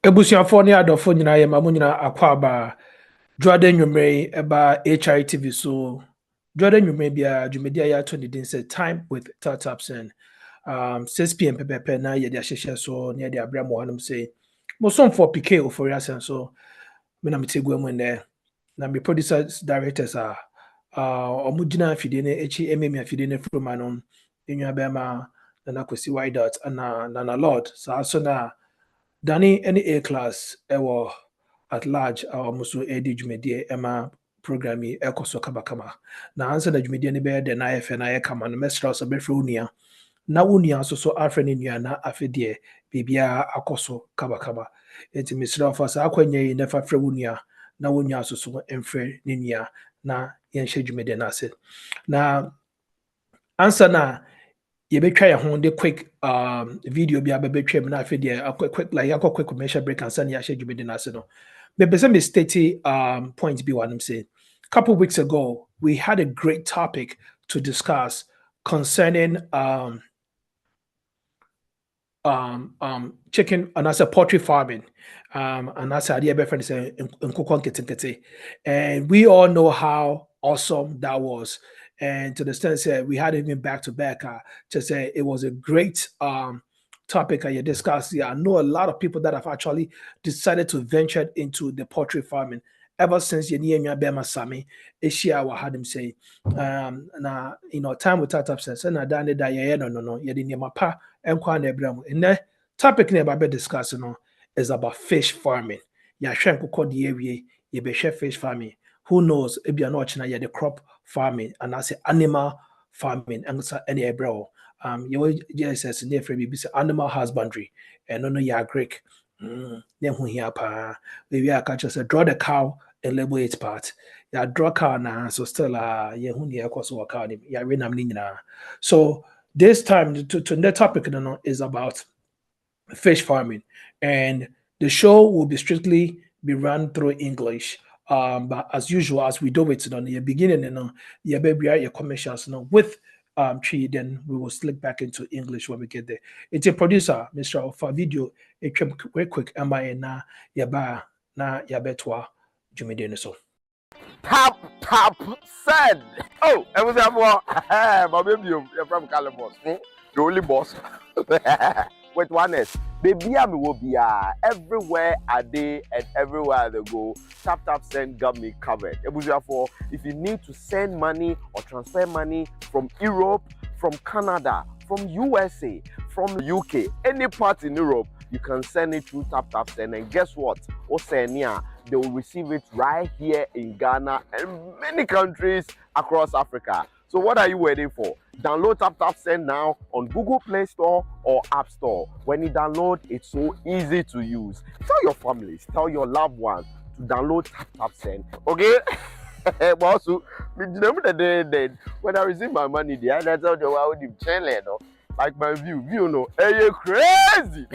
Ebusuafo ne adɔfo nyinaa yɛ ma mo nyinaa akɔ aba dwoada nnwummerɛ yi ɛba HITV so dwoada nnwummerɛ biara dwumadi a yɛato ne din sɛ time with TapTap Send 6 p.m. pɛpɛpɛ na yɛde ahyehyɛ so na yɛde abrɛ mo hanom sɛ mosomfoɔ PK ofori asɛn so me na mete gua mu nnɛ na me producers directors a ɔmo gyina afidie no akyi ememi afidie no afiri ma no enwa bɛma Nana Kwesi Wideout ana Nana Lord saa so na Danny any A class ɛwɔ at large a wɔn nso redi dwumadie ɛma program yi ɛkɔ so kamakama. Na ansa na dwumadie no bɛyɛ dɛ na ayɛ fɛ na ayɛ kama no mɛsrɛ wo sɛ bɛfrɛ wo nua na wo nua nso so afrɛ ne nua na afei deɛ biribiara akɔ so kamakama. Enti mesrɛ wo fa saa akwannya yi na fa frɛ wo nua na wo nua nso so mfrɛ ne nua na yɛnhyɛ dwumadie no ase. Na ansa na yɛbɛtwa yɛn ho de quick video bi abɛbɛtwa mu na afei deɛ quick like yɛakɔ quick commercial break ansa na yɛahyɛ dwumadi no ase no mepɛ sɛ me state point bi wɔ anom sɛ couple weeks ago we had a great topic to discuss concerning chicken and as a poultry farming and as a and we all know how awesome that was. And to the extent that we had it even back to back, to say it was a great topic you discussed. Yeah, I know a lot of people that have actually decided to venture into the poultry farming ever since Yenia Bema Sami, Ishia wa had him say, na time with TapTap Send, and I done that no, yedin yamapa, and kwan ebram. And the topic never be discussing is about fish farming. Ya shank called the area, ye be fish farming. Who knows if you're not the crop farming and I say animal farming and any ebro. You will just near free animal husbandry and no ya Greek. Then who here pa maybe I catch us draw the cow and label its part. Ya draw cow na so still yeah who near course work out ya renam nina. So this time to the topic is about fish farming, and the show will be strictly be run through English. But as usual, as we do it on the beginning, your baby your commercials, with Tree, then we will slip back into English when we get there. It's a producer, Mr. Alpha Video, a very quick na yaba na yabetwa Jimmy so. Tap Send. Oh, it was that one. My baby, you're from Calabos. The only boss. With oneness. Baby, I will be everywhere I day and everywhere they go. TapTap Send got me covered. It was therefore, if you need to send money or transfer money from Europe, from Canada, from USA, from UK, any part in Europe, you can send it through TapTap Send. And guess what? Oceania, they will receive it right here in Ghana and many countries across Africa. So what are you waiting for? Download TapTap Send now on Google Play Store or App Store. When you download, it's so easy to use. Tell your families, tell your loved ones to download TapTap Send. Okay? But also, when I receive my money, the other tell the world you channel, like my view, hey, you crazy.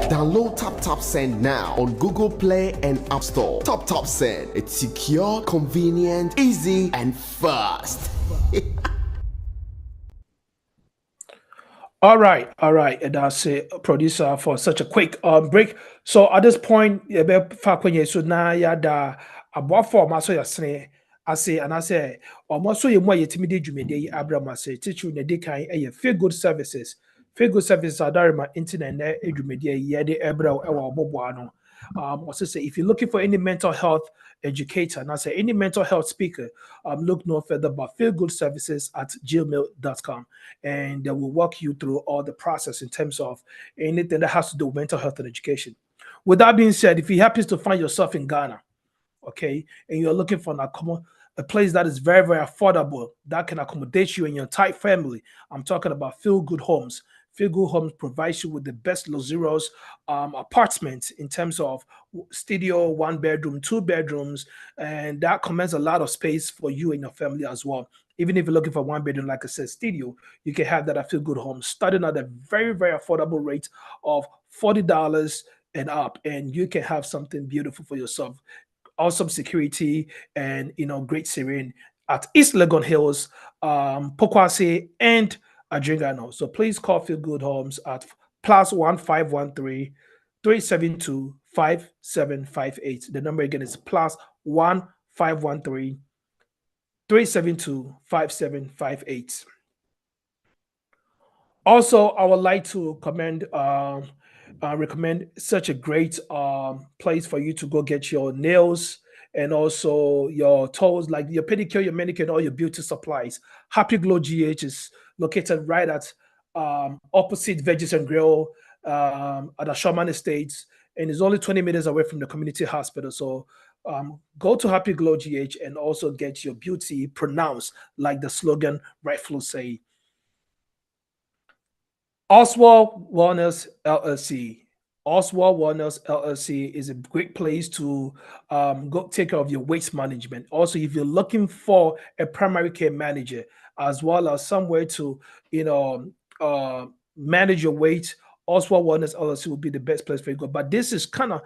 Download TapTap Send now on Google Play and App Store. TapTap Send. It's secure, convenient, easy, and fast. All right. And that's a producer for such a quick break. So at this point, so now yada about form so yasne I say almost so you more yetimi dwumede Abraham say teach you ne kan feel good services. Feel good services are there my internet na dwumede ye de ebra e wa obobo ano. Also say if you're looking for any mental health educator and I say any mental health speaker, look no further but feelgoodservices@gmail.com, and they will walk you through all the process in terms of anything that has to do with mental health and education. With that being said, if you happen to find yourself in Ghana, okay, and you're looking for a place that is very, very affordable, that can accommodate you and your entire family, I'm talking about Feel Good Homes. Feel Good Homes provides you with the best luxurious apartments in terms of studio, 1 bedroom, 2 bedrooms, and that commands a lot of space for you and your family as well. Even if you're looking for 1 bedroom, like I said, studio, you can have that at Feel Good Homes, starting at a very, very affordable rate of $40 and up, and you can have something beautiful for yourself. Awesome security and great serene at East Legon Hills, Pokwase, and Adringano. So please call Feel Good Homes at plus 1 513 372 5758. The number again is plus 1 513 372 5758. Also, I would like to recommend such a great place for you to go get your nails and also your toes, like your pedicure, your manicure, and all your beauty supplies. Happy Glow GH is located right at opposite Veggies and Grill at the Sherman Estates, and is only 20 meters away from the community hospital. So go to Happy Glow GH and also get your beauty pronounced like the slogan rightfully say. Oswald Wellness LLC. Oswald Wellness LLC is a great place to go take care of your waste management. Also, if you're looking for a primary care manager as well as somewhere to, you know, manage your weight, Oswald Wellness LLC will be the best place for you to go. But this is kind of,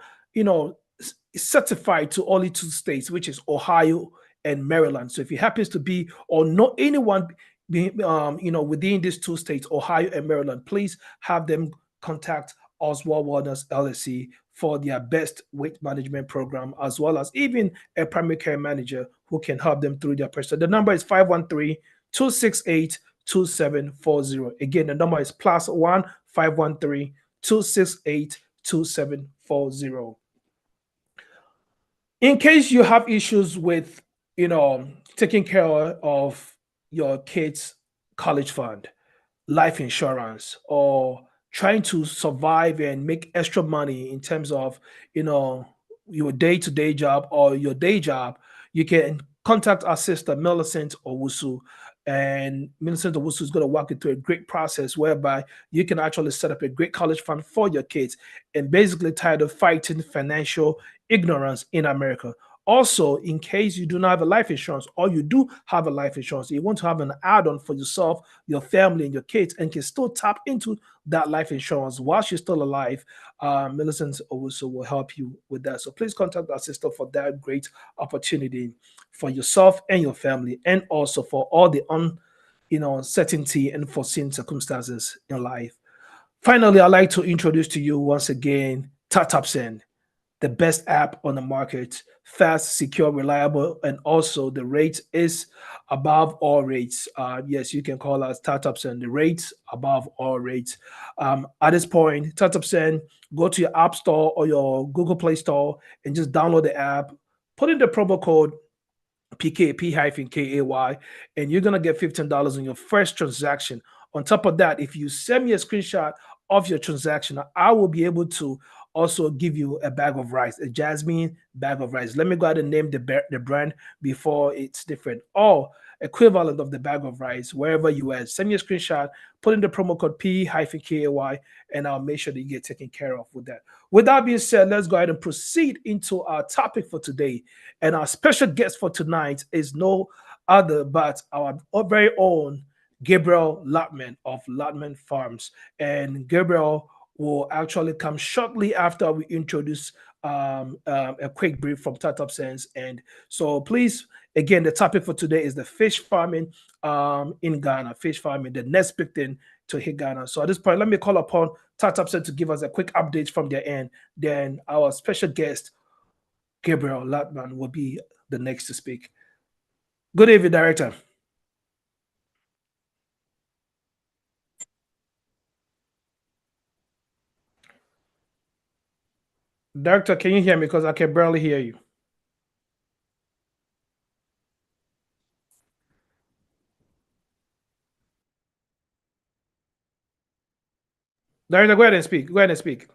certified to only two states, which is Ohio and Maryland. So if you happens to be or know anyone within these two states, Ohio and Maryland, please have them contact Oswald Wellness LLC for their best weight management program, as well as even a primary care manager who can help them through their person. The number is 513-268-2740. Again, the number is plus 1 513-268-2740. In case you have issues with, taking care of your kids' college fund, life insurance, or trying to survive and make extra money in terms of, you know, your day-to-day job or your day job, you can contact our sister Millicent Owusu. And Millicent Owusu is going to walk you through a great process whereby you can actually set up a great college fund for your kids and basically tired of fighting financial ignorance in America. Also, in case you do not have a life insurance or you do have a life insurance, you want to have an add-on for yourself, your family, and your kids, and can still tap into that life insurance while she's still alive, Millicent also will help you with that. So please contact our sister for that great opportunity for yourself and your family, and also for all the uncertainty and foreseen circumstances in life. Finally, I'd like to introduce to you once again TapTap Send, the best app on the market, fast, secure, reliable, and also the rate is above all rates. Yes, you can call us startups and the rates above all rates. At this point, startups and go to your app store or your Google Play Store and just download the app. Put in the promo code PKP-KAY, and you're gonna get $15 on your first transaction. On top of that, if you send me a screenshot of your transaction, I will be able to also give you a bag of rice, a Jasmine bag of rice. Let me go ahead and name the brand before it's different. Or equivalent of the bag of rice, wherever you are. Send me a screenshot, put in the promo code P-KAY, and I'll make sure that you get taken care of with that. With that being said, let's go ahead and proceed into our topic for today. And our special guest for tonight is no other but our very own Gabriel Lotman of Lotman Farms. And Gabriel will actually come shortly after we introduce a quick brief from Startup Sense. And so please, again, the topic for today is the fish farming in Ghana, fish farming, the next big thing to hit Ghana. So at this point, let me call upon Startup Sense to give us a quick update from their end. Then our special guest, Gabriel Latman, will be the next to speak. Good evening, Director. Director, can you hear me? Because I can barely hear you. Director, go ahead and speak. Go ahead and speak.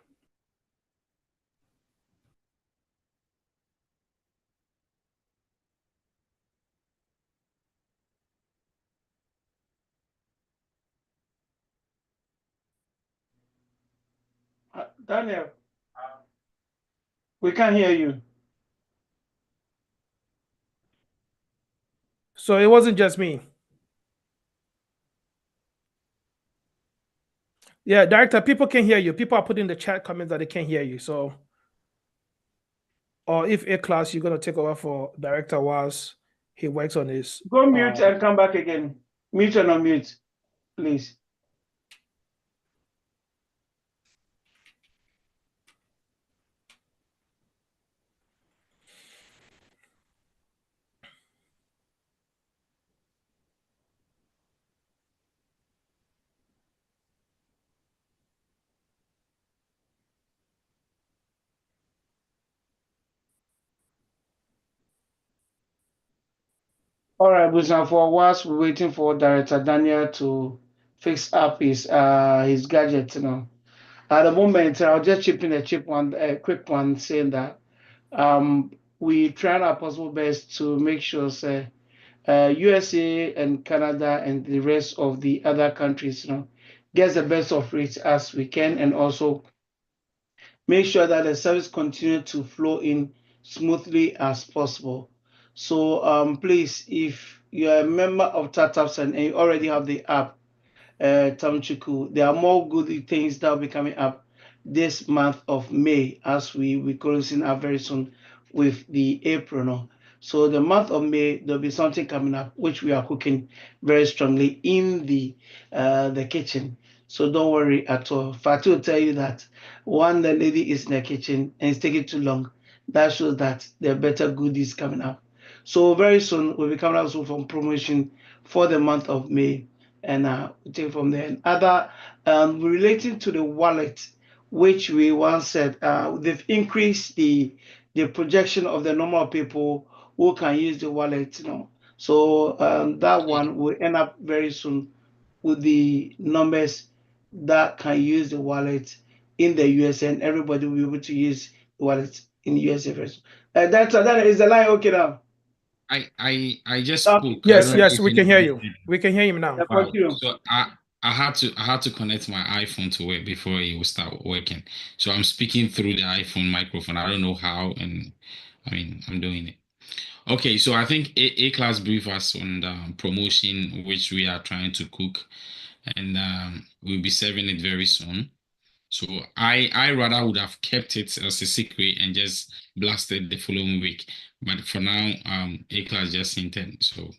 Daniel, we can't hear you. So it wasn't just me. Yeah, Director, people can hear you. People are putting in the chat comments that they can't hear you. So, or if a class, you're going to take over for Director whilst he works on his. Go mute and come back again. Mute and unmute, please. All right, Busan, for whilst we're waiting for Director Daniel to fix up his gadget, At the moment, I'll just chip in a quick one, saying that we try our possible best to make sure, say, USA and Canada and the rest of the other countries, gets the best of rates as we can, and also make sure that the service continue to flow in smoothly as possible. So please, if you're a member of TapTap Send and you already have the app, Tamchuku, there are more good things that will be coming up this month of May as we closing up very soon with the April. No? So the month of May, there'll be something coming up which we are cooking very strongly in the kitchen. So don't worry at all. Fatu will tell you that the lady is in the kitchen and it's taking too long. That shows that there are better goodies coming up. So very soon we'll be coming up with some promotion for the month of May, and we take from there. And other relating to the wallet, which we once said, they've increased the projection of the number of people who can use the wallet. So that one will end up very soon with the numbers that can use the wallet in the US, and everybody will be able to use the wallet in the USA first. That is the line okay now. I just Okay. spoke. I Yes, don't know yes, if we can hear anybody you. heard. We can hear him now. Wow. Continue. So I had to connect my iPhone to it before it will start working. So I'm speaking through the iPhone microphone. I don't know how, and I mean I'm doing it. Okay, so I think A class brief us on the promotion which we are trying to cook, and we'll be serving it very soon. So I rather would have kept it as a secret and just blasted the following week. But for now, A class just hinted, so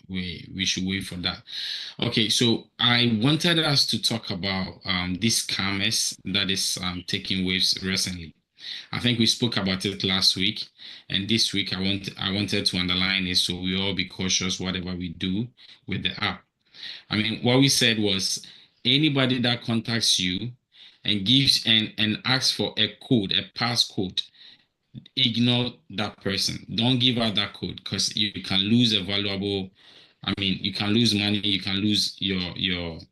we should wait for that. Okay, so I wanted us to talk about this scammers that is taking waves recently. I think we spoke about it last week, and this week I wanted to underline it so we all be cautious whatever we do with the app. I mean, what we said was anybody that contacts you and gives and asks for a code, a passcode, ignore that person. Don't give out that code because you can lose a valuable. I mean, you can lose money. You can lose your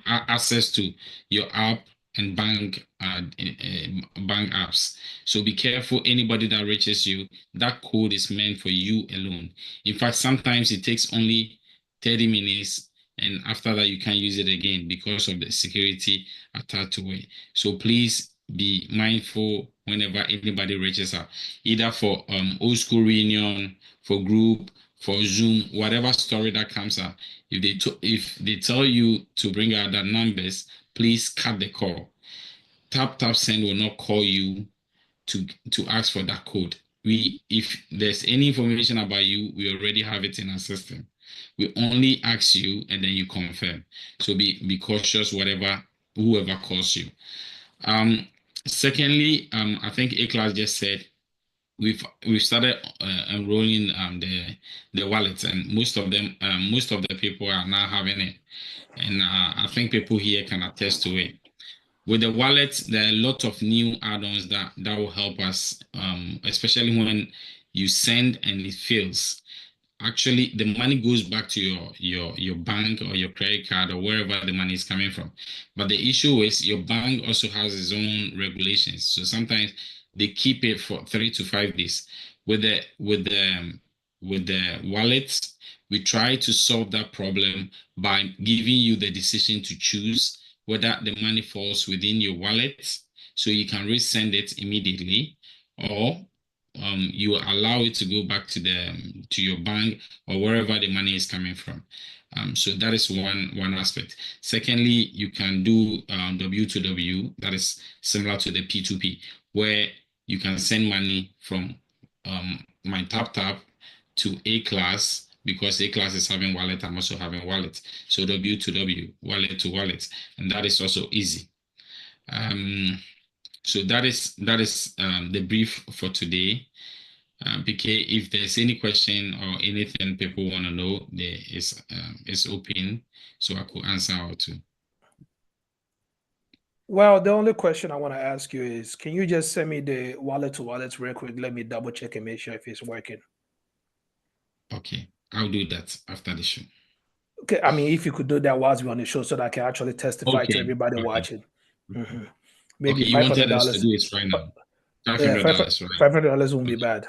access to your app and bank apps. So be careful. Anybody that reaches you, that code is meant for you alone. In fact, sometimes it takes only 30 minutes, and after that you can't use it again because of the security attached to it. So please be mindful whenever anybody reaches out, either for old school reunion, for group, for Zoom, whatever story that comes out. If they tell you to bring out the numbers, please cut the call. TapTap Send will not call you to ask for that code. If there's any information about you, we already have it in our system. We only ask you and then you confirm. So be cautious whoever calls you. Secondly, I think A class just said we've started enrolling the wallets, and most of the people are now having it, and I think people here can attest to it. With the wallet, there are a lot of new add-ons that will help us, especially when you send and it fails. Actually, the money goes back to your bank or your credit card or wherever the money is coming from. But the issue is your bank also has its own regulations. So sometimes they keep it for 3 to 5 days. With the wallets, we try to solve that problem by giving you the decision to choose whether the money falls within your wallet, so you can resend it immediately, or you allow it to go back to your bank or wherever the money is coming from. So that is one aspect. Secondly, you can do W2W, that is similar to the P2P, where you can send money from my TapTap to A class, because A class is having wallet, I'm also having wallet. So W2W, wallet to wallet, and that is also easy. So that is the brief for today. PK, if there's any question or anything people want to know, there is it's open, so I could answer or two. Well, the only question I want to ask you is, can you just send me the wallet to wallet real quick? Let me double check and make sure if it's working. Okay, I'll do that after the show. Okay, I mean, if you could do that whilst we're on the show, so that I can actually testify to Okay. everybody Okay. watching. Maybe Okay. You five hundred wanted us to dollars. do it right now. Five Yeah, hundred dollars, right? $500 won't be Okay. bad.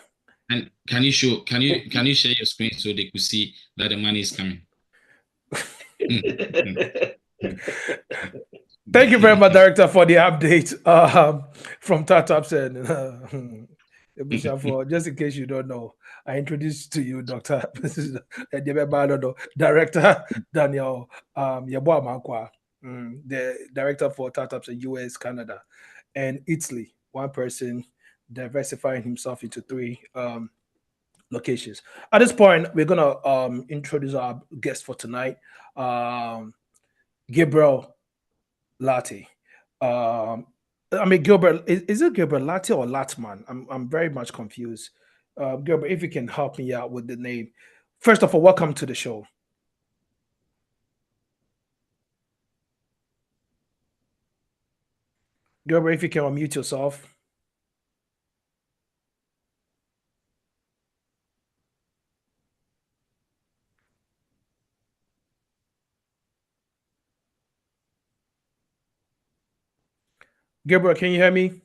And can you show? Can you share your screen so they could see that the money is coming? Thank you very much, Director, for the update from TapTap Send. Just in case you don't know, I introduced to you Dr. Director Daniel Yeboah Mankwa, the director for TapTap Send US, Canada, and Italy. One person diversifying himself into three locations. At this point, we're gonna introduce our guest for tonight, Gabriel Latte. I mean, Gilbert, is it Gilbert Latte or Latman? I'm very much confused. Gilbert, if you can help me out with the name. First of all, welcome to the show. Gilbert, if you can unmute yourself. Gilbert, can you hear me?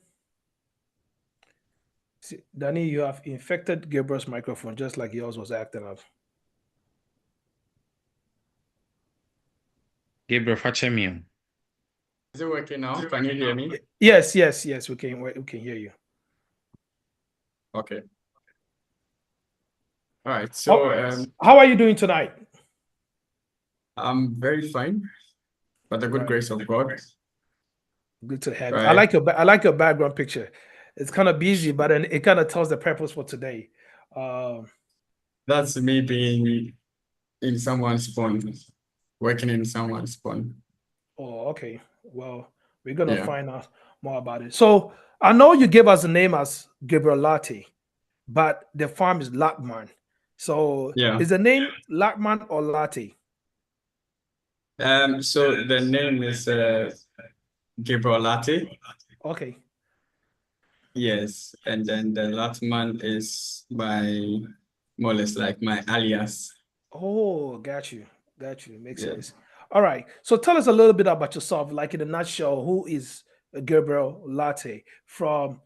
See, Danny, you have infected Gilbert's microphone just like yours was acting up. Gabriel Fachemium. Is it working now? Can you hear me? Yes, we can hear you. Okay. All right. So How are you doing tonight? I'm very fine, by the good Right. grace of God. Good to have you. Right. I like your background picture. It's kind of busy, but then it kind of tells the purpose for today. That's me being in someone's phone, working in someone's phone. Oh, okay. Well, we're gonna Yeah. find out more about it. So I know you gave us the name as Gabriel Latte, but the farm is Latman. So Yeah. is the name Latman or Latte? So the name is Gabriel Latte. Okay. Yes, and then the Latman is my more or less like my alias. Oh, got you. Got you. Makes Yeah. sense. All right. So tell us a little bit about yourself, like in a nutshell, who is Gabriel Latte from,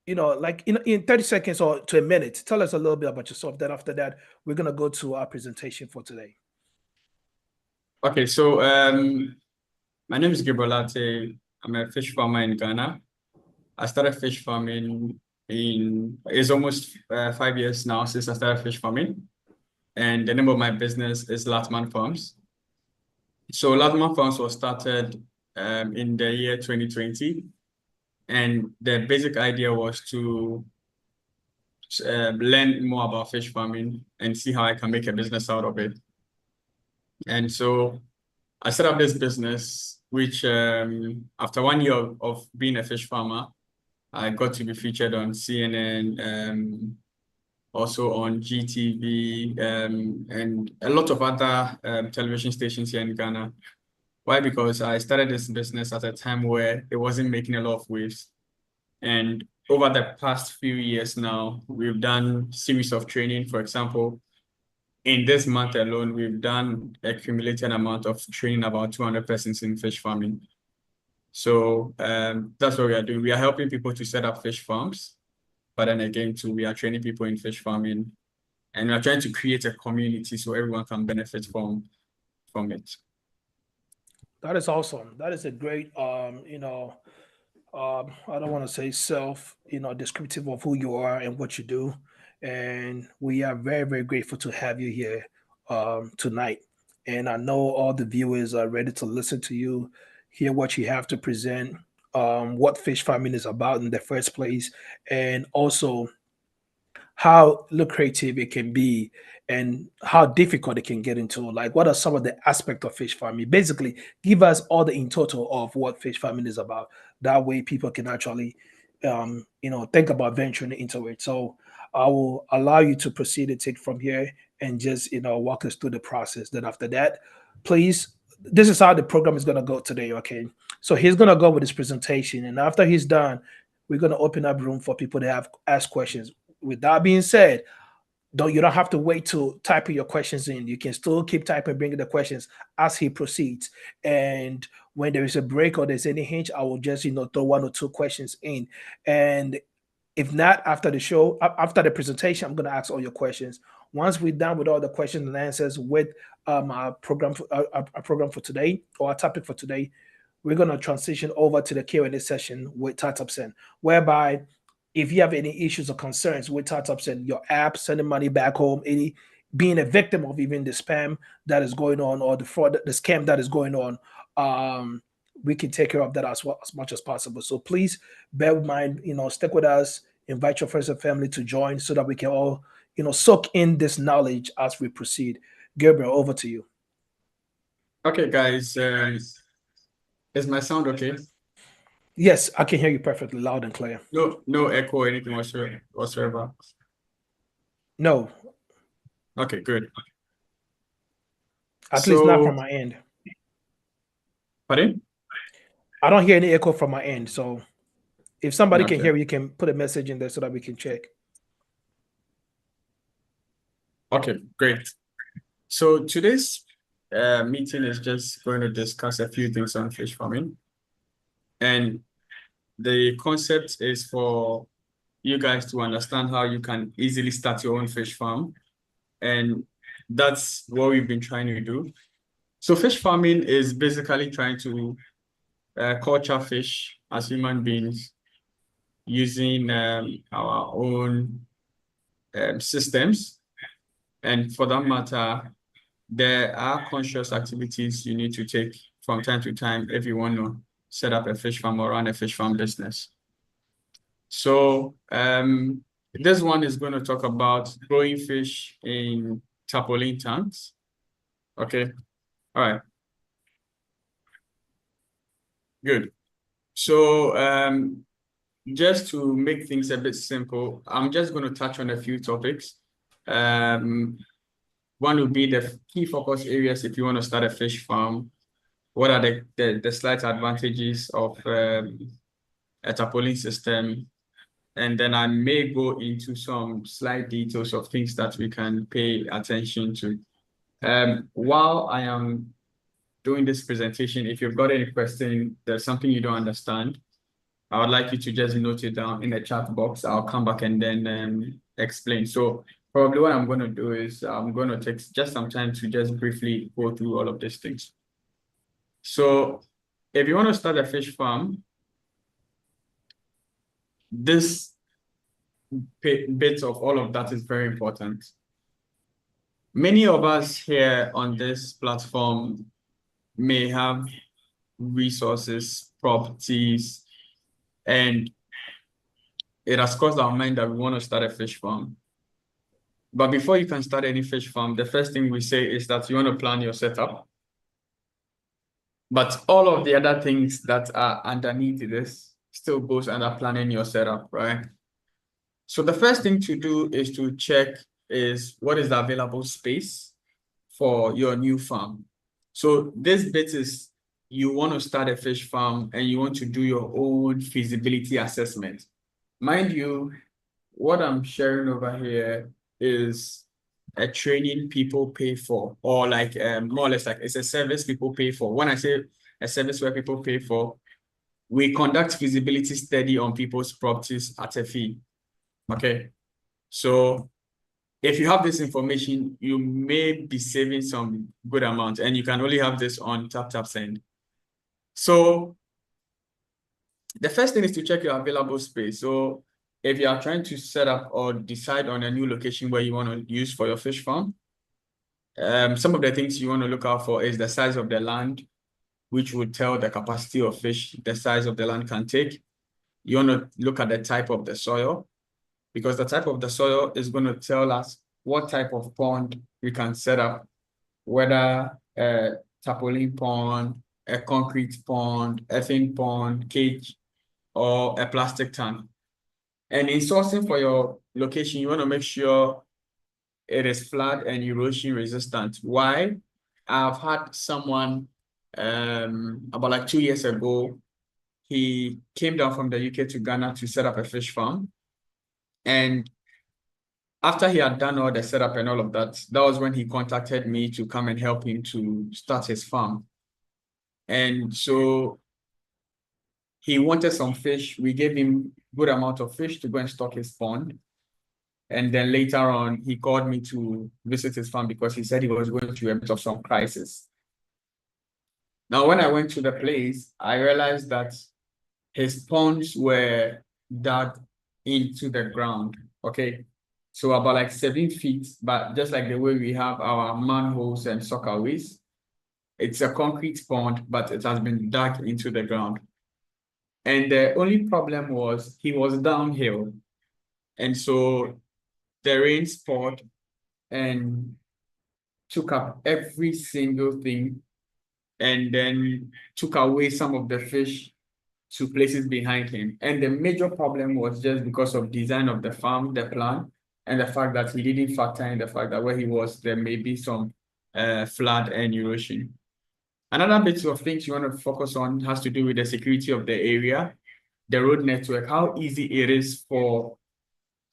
like in 30 seconds or to a minute. Tell us a little bit about yourself. Then after that, we're gonna go to our presentation for today. Okay, so my name is Gabriel Latte. I'm a fish farmer in Ghana. I started fish farming it's almost 5 years now since I started fish farming. And the name of my business is Latman Farms. So Latman Farms was started in the year 2020. And the basic idea was to learn more about fish farming and see how I can make a business out of it. And so I set up this business, which after 1 year of being a fish farmer, I got to be featured on CNN, also on GTV, and a lot of other television stations here in Ghana. Why? Because I started this business at a time where it wasn't making a lot of waves. And over the past few years now, we've done series of training. For example, in this month alone, we've done a cumulated amount of training about 200 persons in fish farming. So that's what we are doing. We are helping people to set up fish farms, but then again, too, we are training people in fish farming, and we are trying to create a community so everyone can benefit from it. That is awesome. That is a great, I don't want to say self, descriptive of who you are and what you do. And we are very, very grateful to have you here tonight. And I know all the viewers are ready to listen to you, hear what you have to present, what fish farming is about in the first place, and also how lucrative it can be and how difficult it can get into. Like, what are some of the aspects of fish farming? Basically, give us all the in total of what fish farming is about. That way, people can actually, think about venturing into it. So, I will allow you to proceed to take from here and just, walk us through the process. Then after that, please, this is how the program is going to go today. Okay, so he's going to go with his presentation, and after he's done, we're going to open up room for people to have ask questions. With that being said, You don't have to wait to type your questions in. You can still keep typing, bringing the questions as he proceeds. And when there is a break or there's any hinge, I will just throw one or two questions in. And if not, after the show, after the presentation, I'm going to ask all your questions. Once we're done with all the questions and answers with our program for today, or our topic for today, we're going to transition over to the Q&A session with TapTap Send, whereby if you have any issues or concerns with TapTap Send, your app, sending money back home, any being a victim of even the spam that is going on or the fraud, the scam that is going on, we can take care of that as well as much as possible. So please bear in mind, stick with us, invite your friends and family to join so that we can all, soak in this knowledge as we proceed. Gabriel, over to you. Okay, guys, is my sound okay? Yes, I can hear you perfectly loud and clear. No echo or anything whatsoever. No, Okay, good. at least not So, from my end. pardon? I don't hear any echo from my end. So if somebody can Okay. hear, you can put a message in there so that we can check. Okay, great. So today's meeting is just going to discuss a few things on fish farming. And the concept is for you guys to understand how you can easily start your own fish farm. And that's what we've been trying to do. So fish farming is basically trying to culture fish as human beings using our own systems. And for that matter, there are conscious activities you need to take from time to time if you want to set up a fish farm or run a fish farm business. So this one is going to talk about growing fish in tarpaulin tanks. Okay. All right. Good. So just to make things a bit simple, I'm just going to touch on a few topics. One would be the key focus areas if you want to start a fish farm. What are the slight advantages of a tarpaulin system? And then I may go into some slight details of things that we can pay attention to. While I am doing this presentation, if you've got any question, there's something you don't understand, I would like you to just note it down in the chat box. I'll come back and then explain. So probably what I'm going to do is I'm going to take just some time to just briefly go through all of these things. So if you want to start a fish farm, this bit of all of that is very important. Many of us here on this platform may have resources, properties, and it has crossed our mind that we want to start a fish farm. But before you can start any fish farm, the first thing we say is that you want to plan your setup. But all of the other things that are underneath this still goes under planning your setup, right? So the first thing to do is to check is what is the available space for your new farm. So this bit is you want to start a fish farm and you want to do your own feasibility assessment. Mind you, what I'm sharing over here is a training people pay for, or like more or less like it's a service people pay for. When I say a service where people pay for, we conduct feasibility study on people's properties at a fee. Okay, so if you have this information, you may be saving some good amount, and you can only have this on TapTap Send. So the first thing is to check your available space. So if you are trying to set up or decide on a new location where you want to use for your fish farm, some of the things you want to look out for is the size of the land, which would tell the capacity of fish the size of the land can take. You want to look at the type of the soil, because the type of the soil is going to tell us what type of pond we can set up, whether a tarpaulin pond, a concrete pond, earthen pond, cage, or a plastic tank. And in sourcing for your location, you want to make sure it is flood and erosion resistant. Why? I've had someone about like 2 years ago, he came down from the UK to Ghana to set up a fish farm. And after he had done all the setup and all of that, that was when he contacted me to come and help him to start his farm. And so he wanted some fish. We gave him good amount of fish to go and stock his pond. And then later on, he called me to visit his farm because he said he was going through a bit of some crisis. Now, when I went to the place, I realized that his ponds were dug into the ground. Okay. So about like 7 feet, but just like the way we have our manholes and soccerways, it's a concrete pond, but it has been dug into the ground. And the only problem was he was downhill. And so the rain poured and took up every single thing and then took away some of the fish to places behind him. And the major problem was just because of design of the farm, the plan, and the fact that he didn't factor in the fact that where he was, there may be some flood and erosion. Another bit of things you want to focus on has to do with the security of the area, the road network, how easy it is for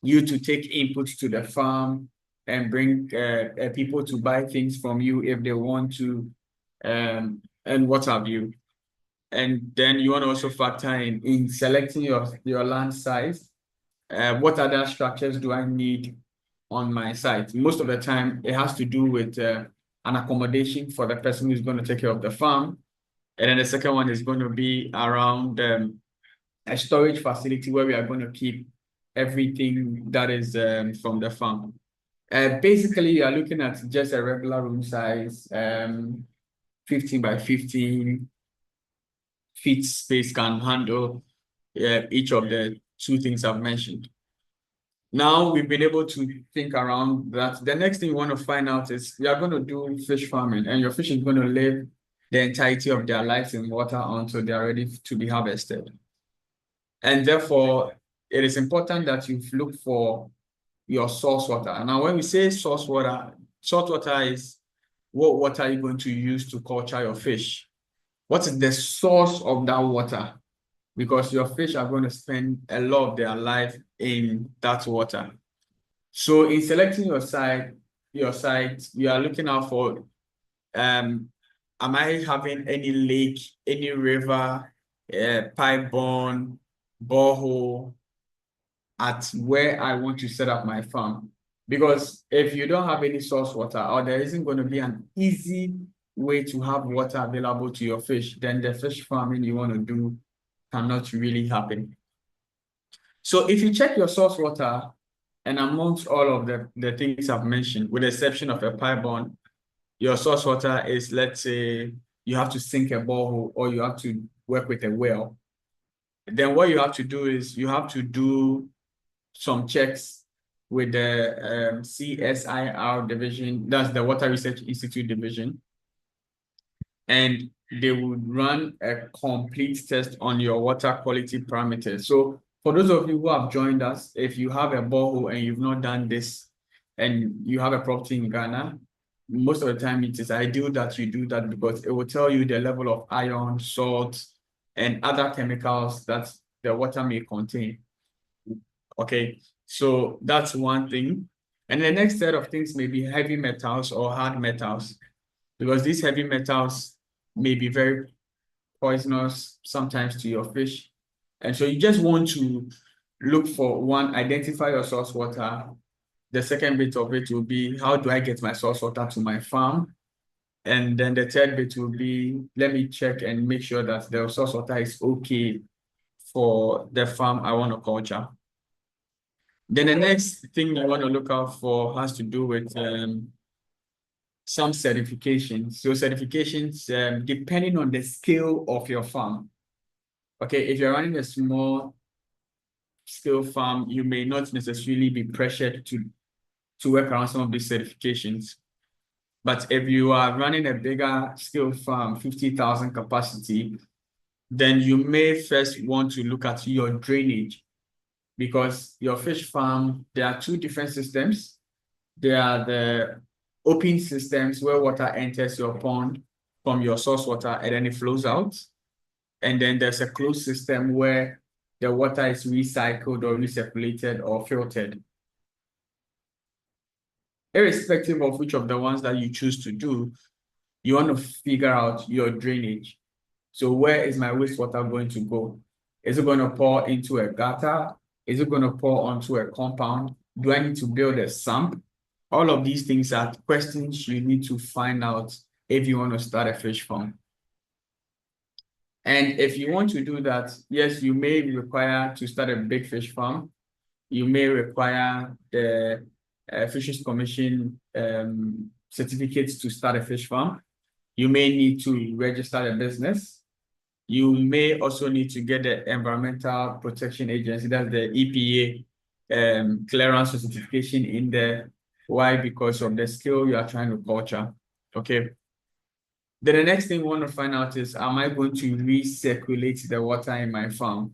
you to take inputs to the farm and bring people to buy things from you if they want to, and what have you. And then you want to also factor in selecting your land size. What other structures do I need on my site? Most of the time, it has to do with an accommodation for the person who's going to take care of the farm. And then the second one is going to be around a storage facility where we are going to keep everything that is from the farm. Basically, you are looking at just a regular room size, 15 by 15 feet space can handle each of the two things I've mentioned. Now we've been able to think around that. The next thing you want to find out is we are going to do fish farming, and your fish is going to live the entirety of their lives in water until they are ready to be harvested. And therefore, it is important that you look for your source water. Now, when we say source water, salt water is what water are you going to use to culture your fish? What is the source of that water? Because your fish are going to spend a lot of their life in that water. So in selecting your site, you are looking out for, am I having any lake, any river, pipe borne, borehole at where I want to set up my farm? Because if you don't have any source water, or there isn't going to be an easy way to have water available to your fish, then the fish farming you want to do cannot really happen. So if you check your source water, and amongst all of the things I've mentioned, with the exception of a pipe borne, your source water is, let's say, you have to sink a borehole or you have to work with a well. Then what you have to do is you have to do some checks with the CSIR division, that's the Water Research Institute division. And they would run a complete test on your water quality parameters. So for those of you who have joined us, if you have a borehole and you've not done this and you have a property in Ghana, most of the time it is ideal that you do that because it will tell you the level of iron, salt, and other chemicals that the water may contain. Okay, so that's one thing. And the next set of things may be heavy metals or hard metals, because these heavy metals may be very poisonous sometimes to your fish. And so you just want to look for one, identify your source water. The second bit of it will be, how do I get my source water to my farm? And then the third bit will be, let me check and make sure that the source water is okay for the farm I want to culture. Then the next thing you want to look out for has to do with some certifications. So certifications, depending on the scale of your farm. Okay, if you're running a small scale farm, you may not necessarily be pressured to work around some of these certifications. But if you are running a bigger scale farm, 50,000 capacity, then you may first want to look at your drainage, because your fish farm, there are two different systems. There are the open systems where water enters your pond from your source water and then it flows out. And then there's a closed system where the water is recycled or recirculated or filtered. irrespective of which of the ones that you choose to do, you want to figure out your drainage. So where is my wastewater going to go? Is it going to pour into a gutter? Is it going to pour onto a compound? Do I need to build a sump? All of these things are questions you need to find out if you want to start a fish farm. And if you want to do that, yes, you may require to start a big fish farm. You may require the Fisheries Commission certificates to start a fish farm. You may need to register a business. You may also need to get the Environmental Protection Agency, that's the EPA clearance or certification in there. Why? Because of the scale you are trying to culture. Okay. Then the next thing we want to find out is, am I going to recirculate the water in my farm?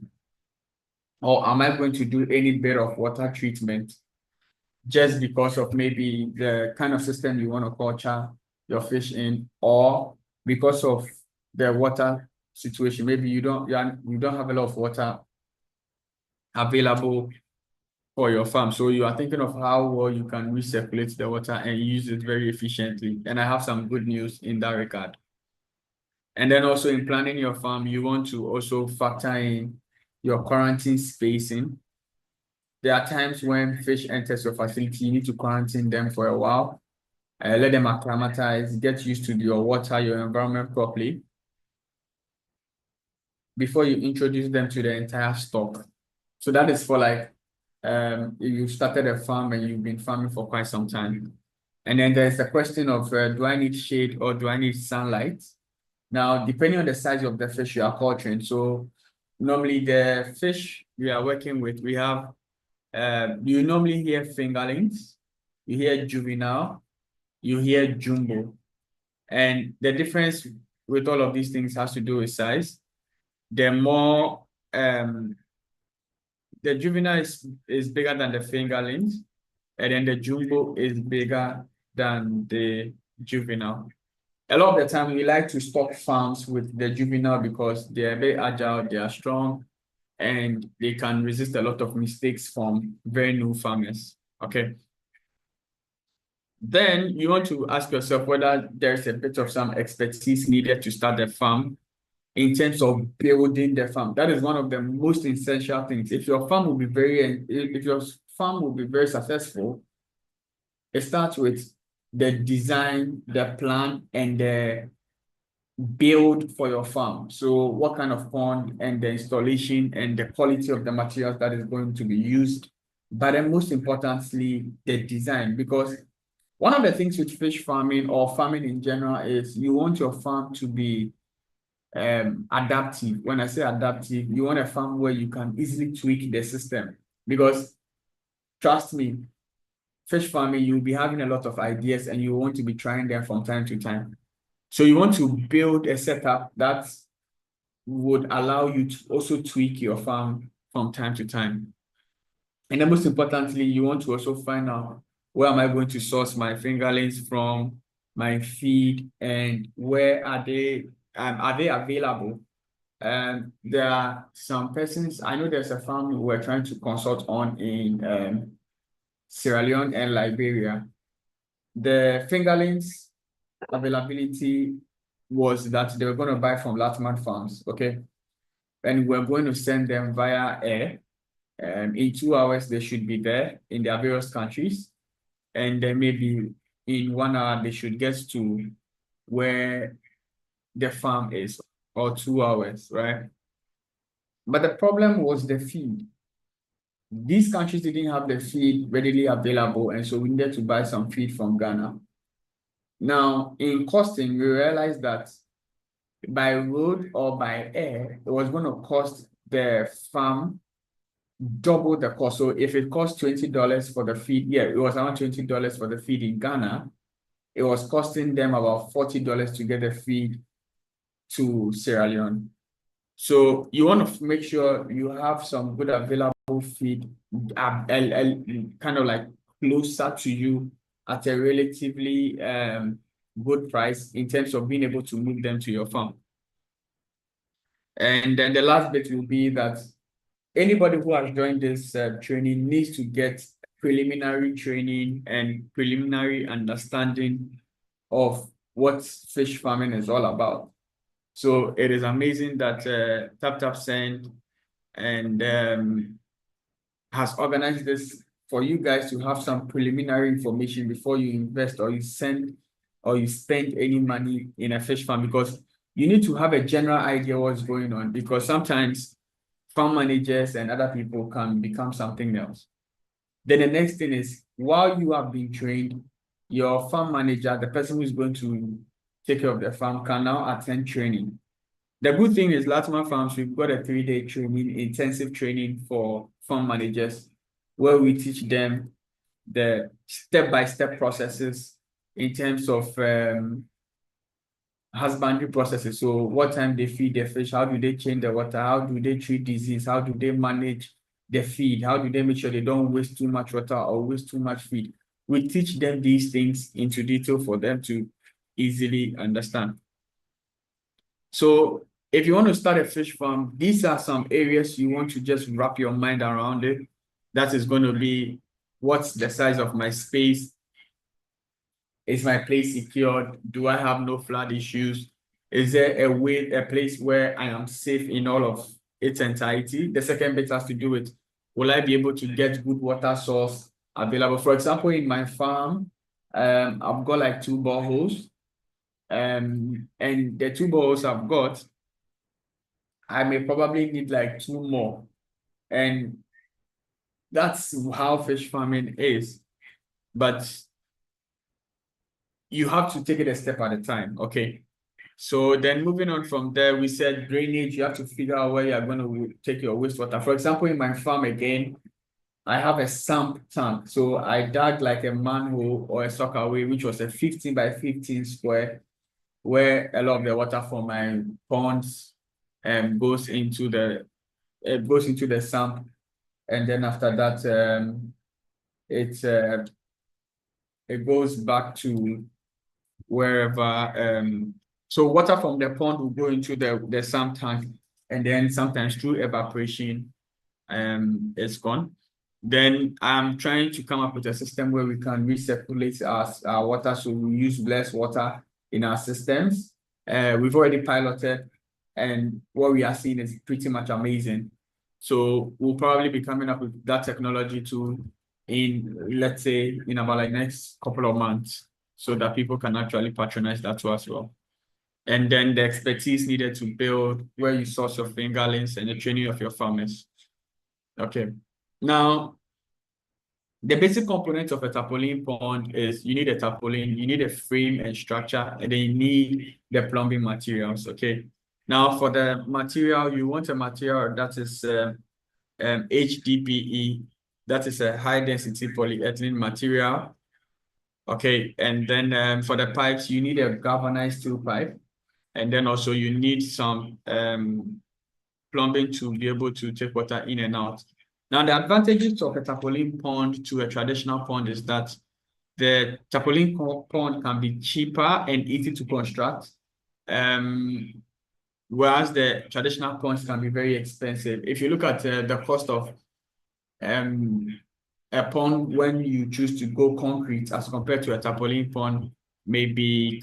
Or am I going to do any bit of water treatment just because of maybe the kind of system you want to culture your fish in, or because of the water situation? Maybe you don't have a lot of water available for your farm. So you are thinking of how well you can recirculate the water and use it very efficiently. And I have some good news in that regard. And then also in planning your farm, you want to also factor in your quarantine spacing. There are times when fish enters your facility, you need to quarantine them for a while, let them acclimatize, get used to your water, your environment properly before you introduce them to the entire stock. So that is for like, you started a farm and you've been farming for quite some time. And then there's the question of, do I need shade or do I need sunlight? Now, depending on the size of the fish you are culturing, so normally the fish we are working with, we have, you normally hear fingerlings, you hear juvenile, you hear jumbo. And the difference with all of these things has to do with size. The more, the juvenile is bigger than the fingerlings, and then the jumbo is bigger than the juvenile. A lot of the time, we like to stock farms with the juvenile because they are very agile, they are strong, and they can resist a lot of mistakes from very new farmers. Okay. Then you want to ask yourself whether there's a bit of some expertise needed to start the farm in terms of building the farm. That is one of the most essential things. If your farm will be very successful, it starts with the design, the plan, and the build for your farm. So what kind of pond and the installation and the quality of the materials that is going to be used. But then most importantly, the design, because one of the things with fish farming or farming in general is you want your farm to be adaptive. When I say adaptive, you want a farm where you can easily tweak the system, because trust me, fish farming, you'll be having a lot of ideas and you want to be trying them from time to time. So you want to build a setup that would allow you to also tweak your farm from time to time. And then most importantly, you want to also find out, where am I going to source my fingerlings from, my feed, and where are they available? And there are some persons, I know there's a farm we're trying to consult on in Sierra Leone and Liberia. The fingerlings availability was that they were going to buy from Latman farms, okay? And we're going to send them via air. In 2 hours, they should be there in their various countries. And then maybe in 1 hour, they should get to where the farm is, or 2 hours, right? But the problem was the feed. These countries didn't have the feed readily available, and so we needed to buy some feed from Ghana. Now, in costing, we realized that by road or by air, it was going to cost the farm double the cost. So if it cost $20 for the feed, yeah, it was around $20 for the feed in Ghana. It was costing them about $40 to get the feed to Sierra Leone. So you want to make sure you have some good available feed, kind of like closer to you at a relatively good price in terms of being able to move them to your farm. And then the last bit will be that anybody who has joined this training needs to get preliminary training and preliminary understanding of what fish farming is all about. So it is amazing that TapTap Send and has organized this for you guys to have some preliminary information before you invest or you send or you spend any money in a fish farm, because you need to have a general idea what's going on, because sometimes farm managers and other people can become something else. Then the next thing is, while you have been trained, your farm manager, the person who's going to take care of the farm, can now attend training. The good thing is, Latimer Farms, we've got a 3-day training, intensive training for farm managers, where we teach them the step-by-step processes in terms of husbandry processes. So what time they feed the fish, how do they change the water, how do they treat disease, how do they manage the feed, how do they make sure they don't waste too much water or waste too much feed. We teach them these things into detail for them to easily understand. So if you want to start a fish farm, these are some areas you want to just wrap your mind around it. That is going to be, what's the size of my space? Is my place secured? Do I have no flood issues? Is there a place where I am safe in all of its entirety? The second bit has to do with, will I be able to get good water source available? For example, in my farm, I've got like 2 boreholes. And the 2 boreholes I've got, I may probably need like 2 more. And that's how fish farming is. But you have to take it a step at a time. Okay. So then moving on from there, we said drainage, you have to figure out where you're going to take your wastewater. For example, in my farm again, I have a sump tank. So I dug like a manhole or a sockaway, which was a 15 by 15 square, where a lot of the water from my ponds goes into the sump. And then after that, it goes back to wherever. So water from the pond will go into the sump tank, and then sometimes through evaporation, it's gone. Then I'm trying to come up with a system where we can recirculate our water, so we use less water in our systems. We've already piloted, and what we are seeing is pretty much amazing. So we'll probably be coming up with that technology too in, let's say, in about like next couple of months, so that people can actually patronize that too as well. And then the expertise needed to build where you source your fingerlings and the training of your farmers. Okay. Now, the basic components of a tarpaulin pond is you need a tarpaulin, you need a frame and structure, and then you need the plumbing materials. Okay. Now, for the material, you want a material that is HDPE, that is a high density polyethylene material. Okay, and then for the pipes, you need a galvanized steel pipe, and then also you need some plumbing to be able to take water in and out. Now, the advantages of a tarpaulin pond to a traditional pond is that the tarpaulin pond can be cheaper and easy to construct, whereas the traditional ponds can be very expensive. If you look at the cost of a pond when you choose to go concrete as compared to a tarpaulin pond, maybe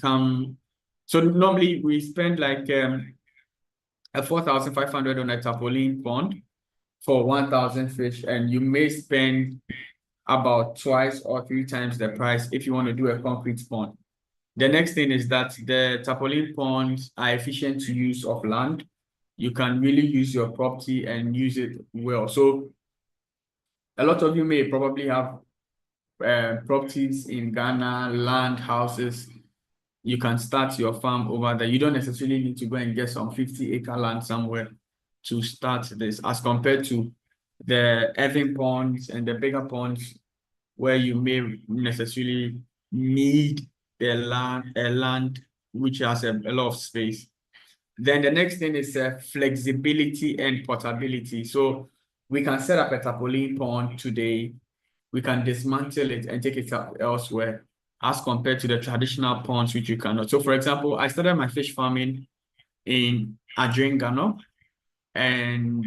so normally we spend like a 4,500 on a tarpaulin pond for 1,000 fish, and you may spend about 2 or 3 times the price if you want to do a concrete pond. The next thing is that the tarpaulin ponds are efficient to use of land. You can really use your property and use it well. So a lot of you may probably have properties in Ghana, land, houses. You can start your farm over there. You don't necessarily need to go and get some 50-acre land somewhere to start this, as compared to the earthen ponds and the bigger ponds, where you may necessarily need a land which has a lot of space. Then the next thing is flexibility and portability. So we can set up a tarpaulin pond today, we can dismantle it and take it up elsewhere, as compared to the traditional ponds, which you cannot. So for example, I started my fish farming in Adrian, Ghana, and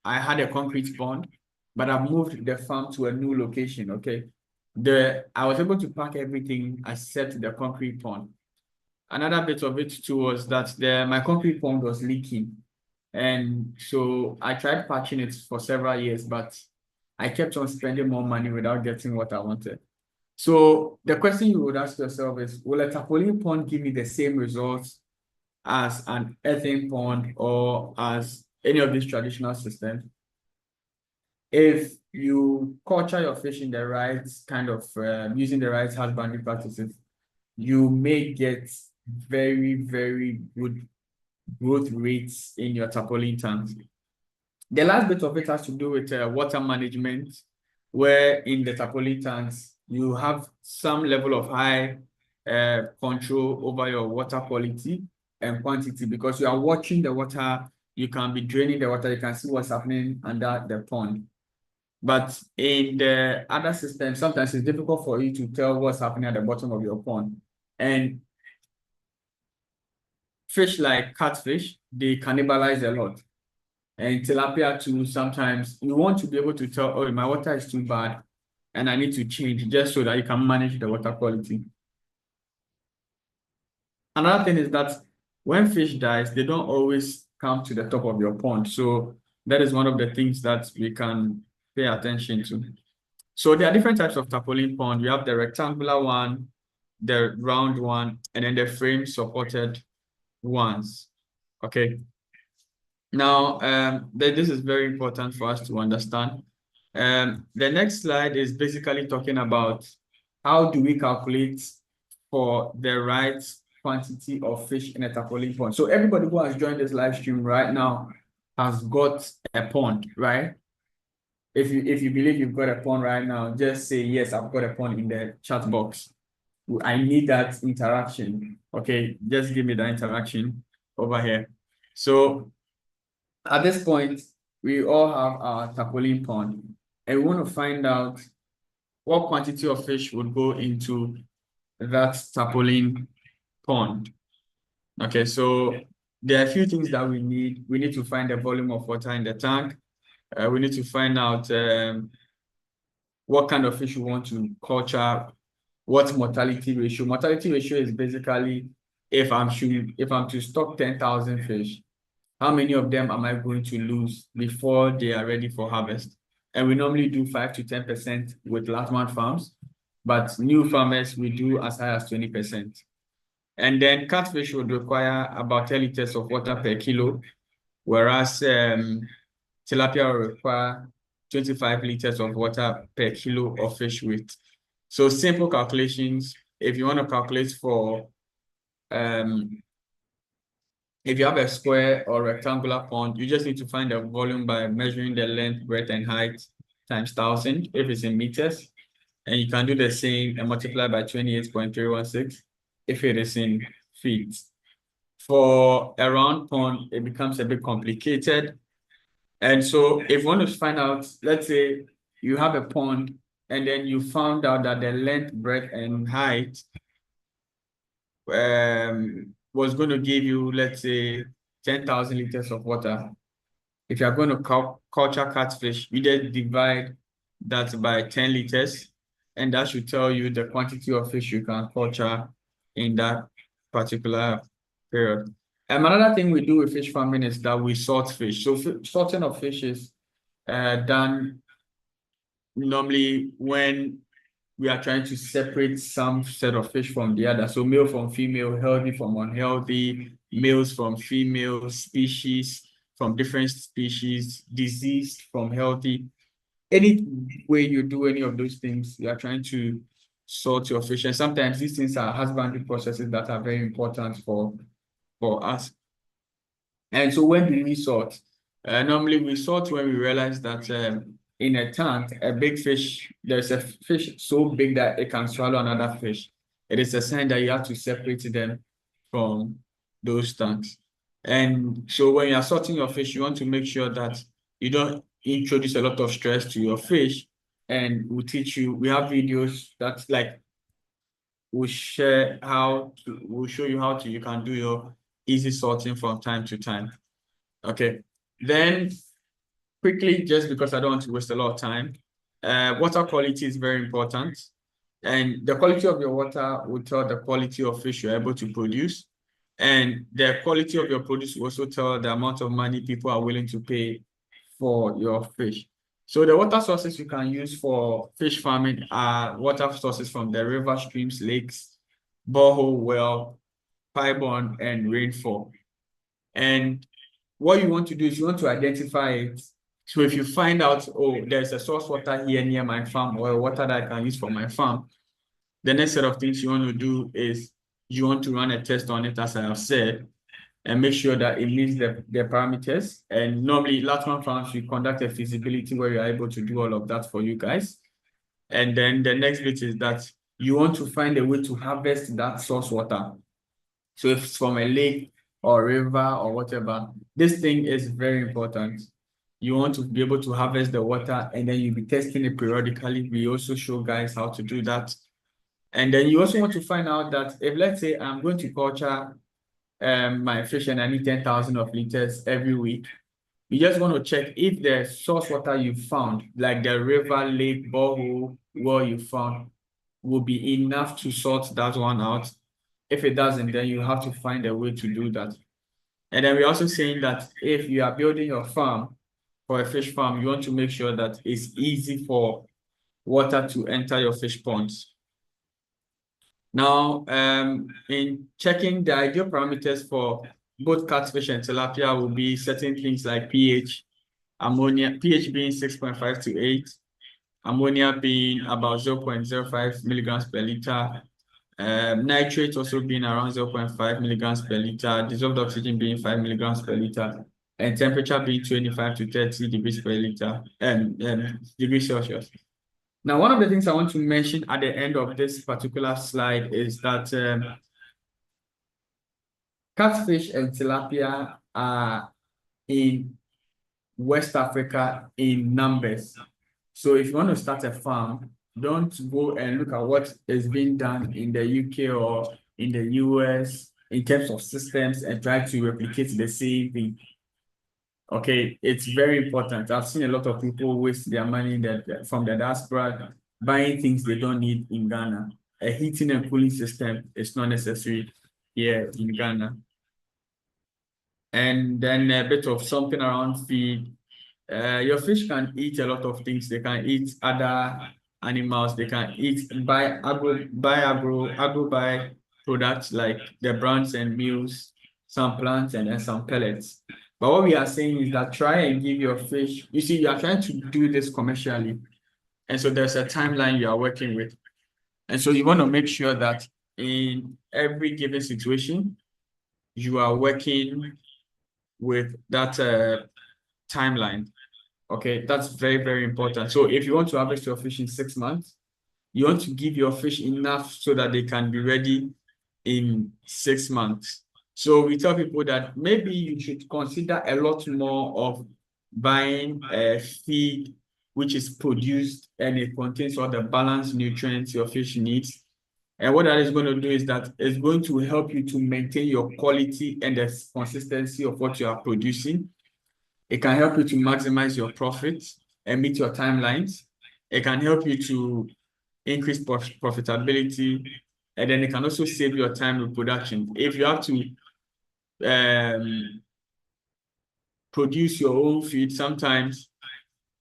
I had a concrete pond. but I've moved the farm to a new location. Okay. I was able to pack everything except the concrete pond. Another bit of it too was that my concrete pond was leaking. And so I tried patching it for several years, but I kept on spending more money without getting what I wanted. So the question you would ask yourself is, will a tarpaulin pond give me the same results as an earthen pond or as any of these traditional systems? If you culture your fish in the right kind of using the right husbandry practices, you may get very, very good growth rates in your tarpaulin tanks. The last bit of it has to do with water management, where in the tarpaulin tanks, you have some level of high control over your water quality and quantity, because you are watching the water, you can be draining the water, you can see what's happening under the pond. But in the other systems, sometimes it's difficult for you to tell what's happening at the bottom of your pond. And fish like catfish, they cannibalize a lot. And tilapia too, sometimes you want to be able to tell, oh, my water is too bad and I need to change, just so that you can manage the water quality. Another thing is that when fish dies, they don't always come to the top of your pond. So that is one of the things that we can pay attention to. So there are different types of tarpaulin pond. We have the rectangular one, the round one, and then the frame supported ones. Okay. Now, this is very important for us to understand. The next slide is basically talking about how do we calculate for the right quantity of fish in a tarpaulin pond. So everybody who has joined this live stream right now has got a pond, right? If you believe you've got a pond right now, just say, yes, I've got a pond in the chat box. I need that interaction. Okay, just give me the interaction over here. So at this point, we all have our tarpaulin pond, and we want to find out what quantity of fish would go into that tarpaulin pond. Okay, so there are a few things that we need. We need to find the volume of water in the tank. We need to find out what kind of fish we want to culture, what mortality ratio. Mortality ratio is basically if I'm to stock 10,000 fish, how many of them am I going to lose before they are ready for harvest? And we normally do 5 to 10% with Latman farms, but new farmers, we do as high as 20%. And then catfish would require about 10 liters of water per kilo, whereas tilapia will require 25 liters of water per kilo of fish weight. So simple calculations, if you want to calculate for if you have a square or rectangular pond, you just need to find the volume by measuring the length, breadth, and height times 1,000 if it's in meters. And you can do the same and multiply by 28.316 if it is in feet. For a round pond, it becomes a bit complicated. And so if you want to find out, let's say you have a pond and then you found out that the length, breadth, and height was going to give you, let's say, 10,000 liters of water. If you're going to culture catfish, you just divide that by 10 liters, and that should tell you the quantity of fish you can culture in that particular period. And another thing we do with fish farming is that we sort fish. So sorting of fish is done normally when we are trying to separate some set of fish from the other. So male from female, healthy from unhealthy, males from female species, from different species, diseased from healthy. Any way you do any of those things, you are trying to sort your fish. And sometimes these things are husbandry processes that are very important for us. And so when do we sort? Normally we sort when we realize that in a tank, a big fish, there's a fish so big that it can swallow another fish. It is a sign that you have to separate them from those tanks. And so when you are sorting your fish, you want to make sure that you don't introduce a lot of stress to your fish. And we'll teach you, we have videos that like, we'll show you how you can do your easy sorting from time to time. Okay, then quickly, just because I don't want to waste a lot of time, water quality is very important. And the quality of your water will tell the quality of fish you're able to produce. And the quality of your produce will also tell the amount of money people are willing to pay for your fish. So the water sources you can use for fish farming are water sources from the river, streams, lakes, borehole, well, pipeline, and rainfall. And what you want to do is you want to identify it. So if you find out, oh, there's a source water here near my farm or water that I can use for my farm, the next set of things you want to do is you want to run a test on it, as I have said, and make sure that it meets the parameters. And normally, Latman Farms, we conduct a feasibility where you're able to do all of that for you guys. And then the next bit is that you want to find a way to harvest that source water. So if it's from a lake or river or whatever, this thing is very important. You want to be able to harvest the water and then you'll be testing it periodically. We also show guys how to do that. And then you also want to find out that if, let's say, I'm going to culture my fish and I need 10,000 of liters every week, you just want to check if the source water you found, like the river, lake, borehole, well you found, will be enough to sort that one out. If it doesn't, then you have to find a way to do that. And then we're also saying that if you are building your farm for a fish farm, you want to make sure that it's easy for water to enter your fish ponds. Now, in checking the ideal parameters for both catfish and tilapia will be certain things like pH, ammonia, pH being 6.5 to 8, ammonia being about 0.05 milligrams per liter, nitrate also being around 0.5 milligrams per liter, dissolved oxygen being 5 milligrams per liter, and temperature being 25 to 30 degrees per liter, degrees Celsius. Now, one of the things I want to mention at the end of this particular slide is that catfish and tilapia are in West Africa in numbers. So if you want to start a farm, don't go and look at what is being done in the UK or in the US in terms of systems and try to replicate the same thing. Okay, it's very important. I've seen a lot of people waste their money from the diaspora buying things they don't need in Ghana. A heating and cooling system is not necessary here in Ghana. And then a bit of something around feed. Your fish can eat a lot of things. They can eat other animals. They can eat buy products like the brands and meals, some plants, and then some pellets. But what we are saying is that try and give your fish, you see, you are trying to do this commercially. And so there's a timeline you are working with. And so you want to make sure that in every given situation, you are working with that timeline. Okay, that's very, very important. So if you want to harvest your fish in 6 months, you want to give your fish enough so that they can be ready in 6 months. So we tell people that maybe you should consider a lot more of buying a feed which is produced and it contains all the balanced nutrients your fish needs. And what that is going to do is that it's going to help you to maintain your quality and the consistency of what you are producing. It can help you to maximize your profits and meet your timelines. It can help you to increase profitability, and then it can also save your time with production. If you have to produce your own feed, sometimes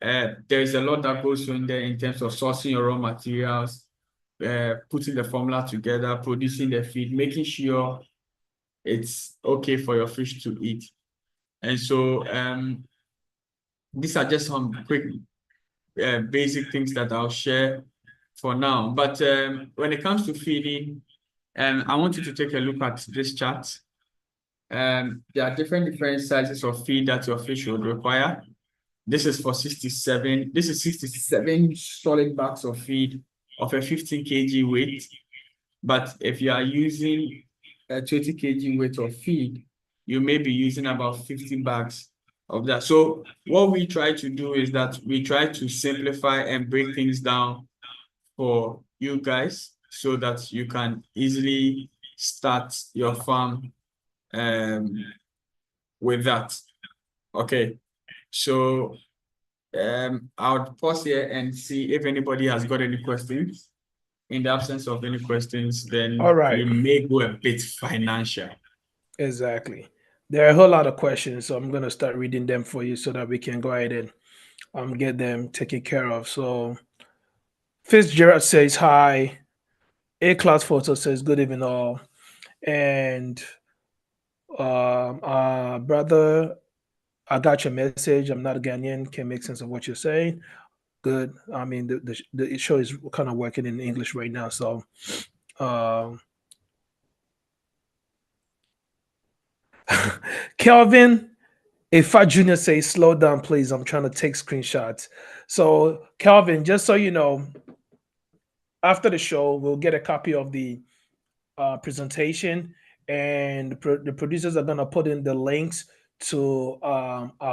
there's a lot that goes in there in terms of sourcing your raw materials, putting the formula together, producing the feed, making sure it's okay for your fish to eat. And so these are just some quick basic things that I'll share for now. But when it comes to feeding, I want you to take a look at this chart. There are different sizes of feed that your fish would require. This is for 67. This is 67 solid bags of feed of a 15 kg weight. But if you are using a 20 kg weight of feed, you may be using about 50 bags of that. So what we try to do is that we try to simplify and break things down for you guys so that you can easily start your farm with that. Okay, so I would pause here and see if anybody has got any questions. In the absence of any questions, then All right. we may go a bit financial. Exactly. There are a whole lot of questions, so I'm going to start reading them for you so that we can go ahead and get them taken care of. So Fitzgerald says hi. A class photo says good evening all. And brother, I got your message. I'm not a Ghanaian. Can make sense of what you're saying. Good. I mean, the show is kind of working in English right now. So, um, Kelvin, if I Junior says, slow down, please. I'm trying to take screenshots. So, Calvin, just so you know, after the show, we'll get a copy of the presentation, and the producers are going to put in the links to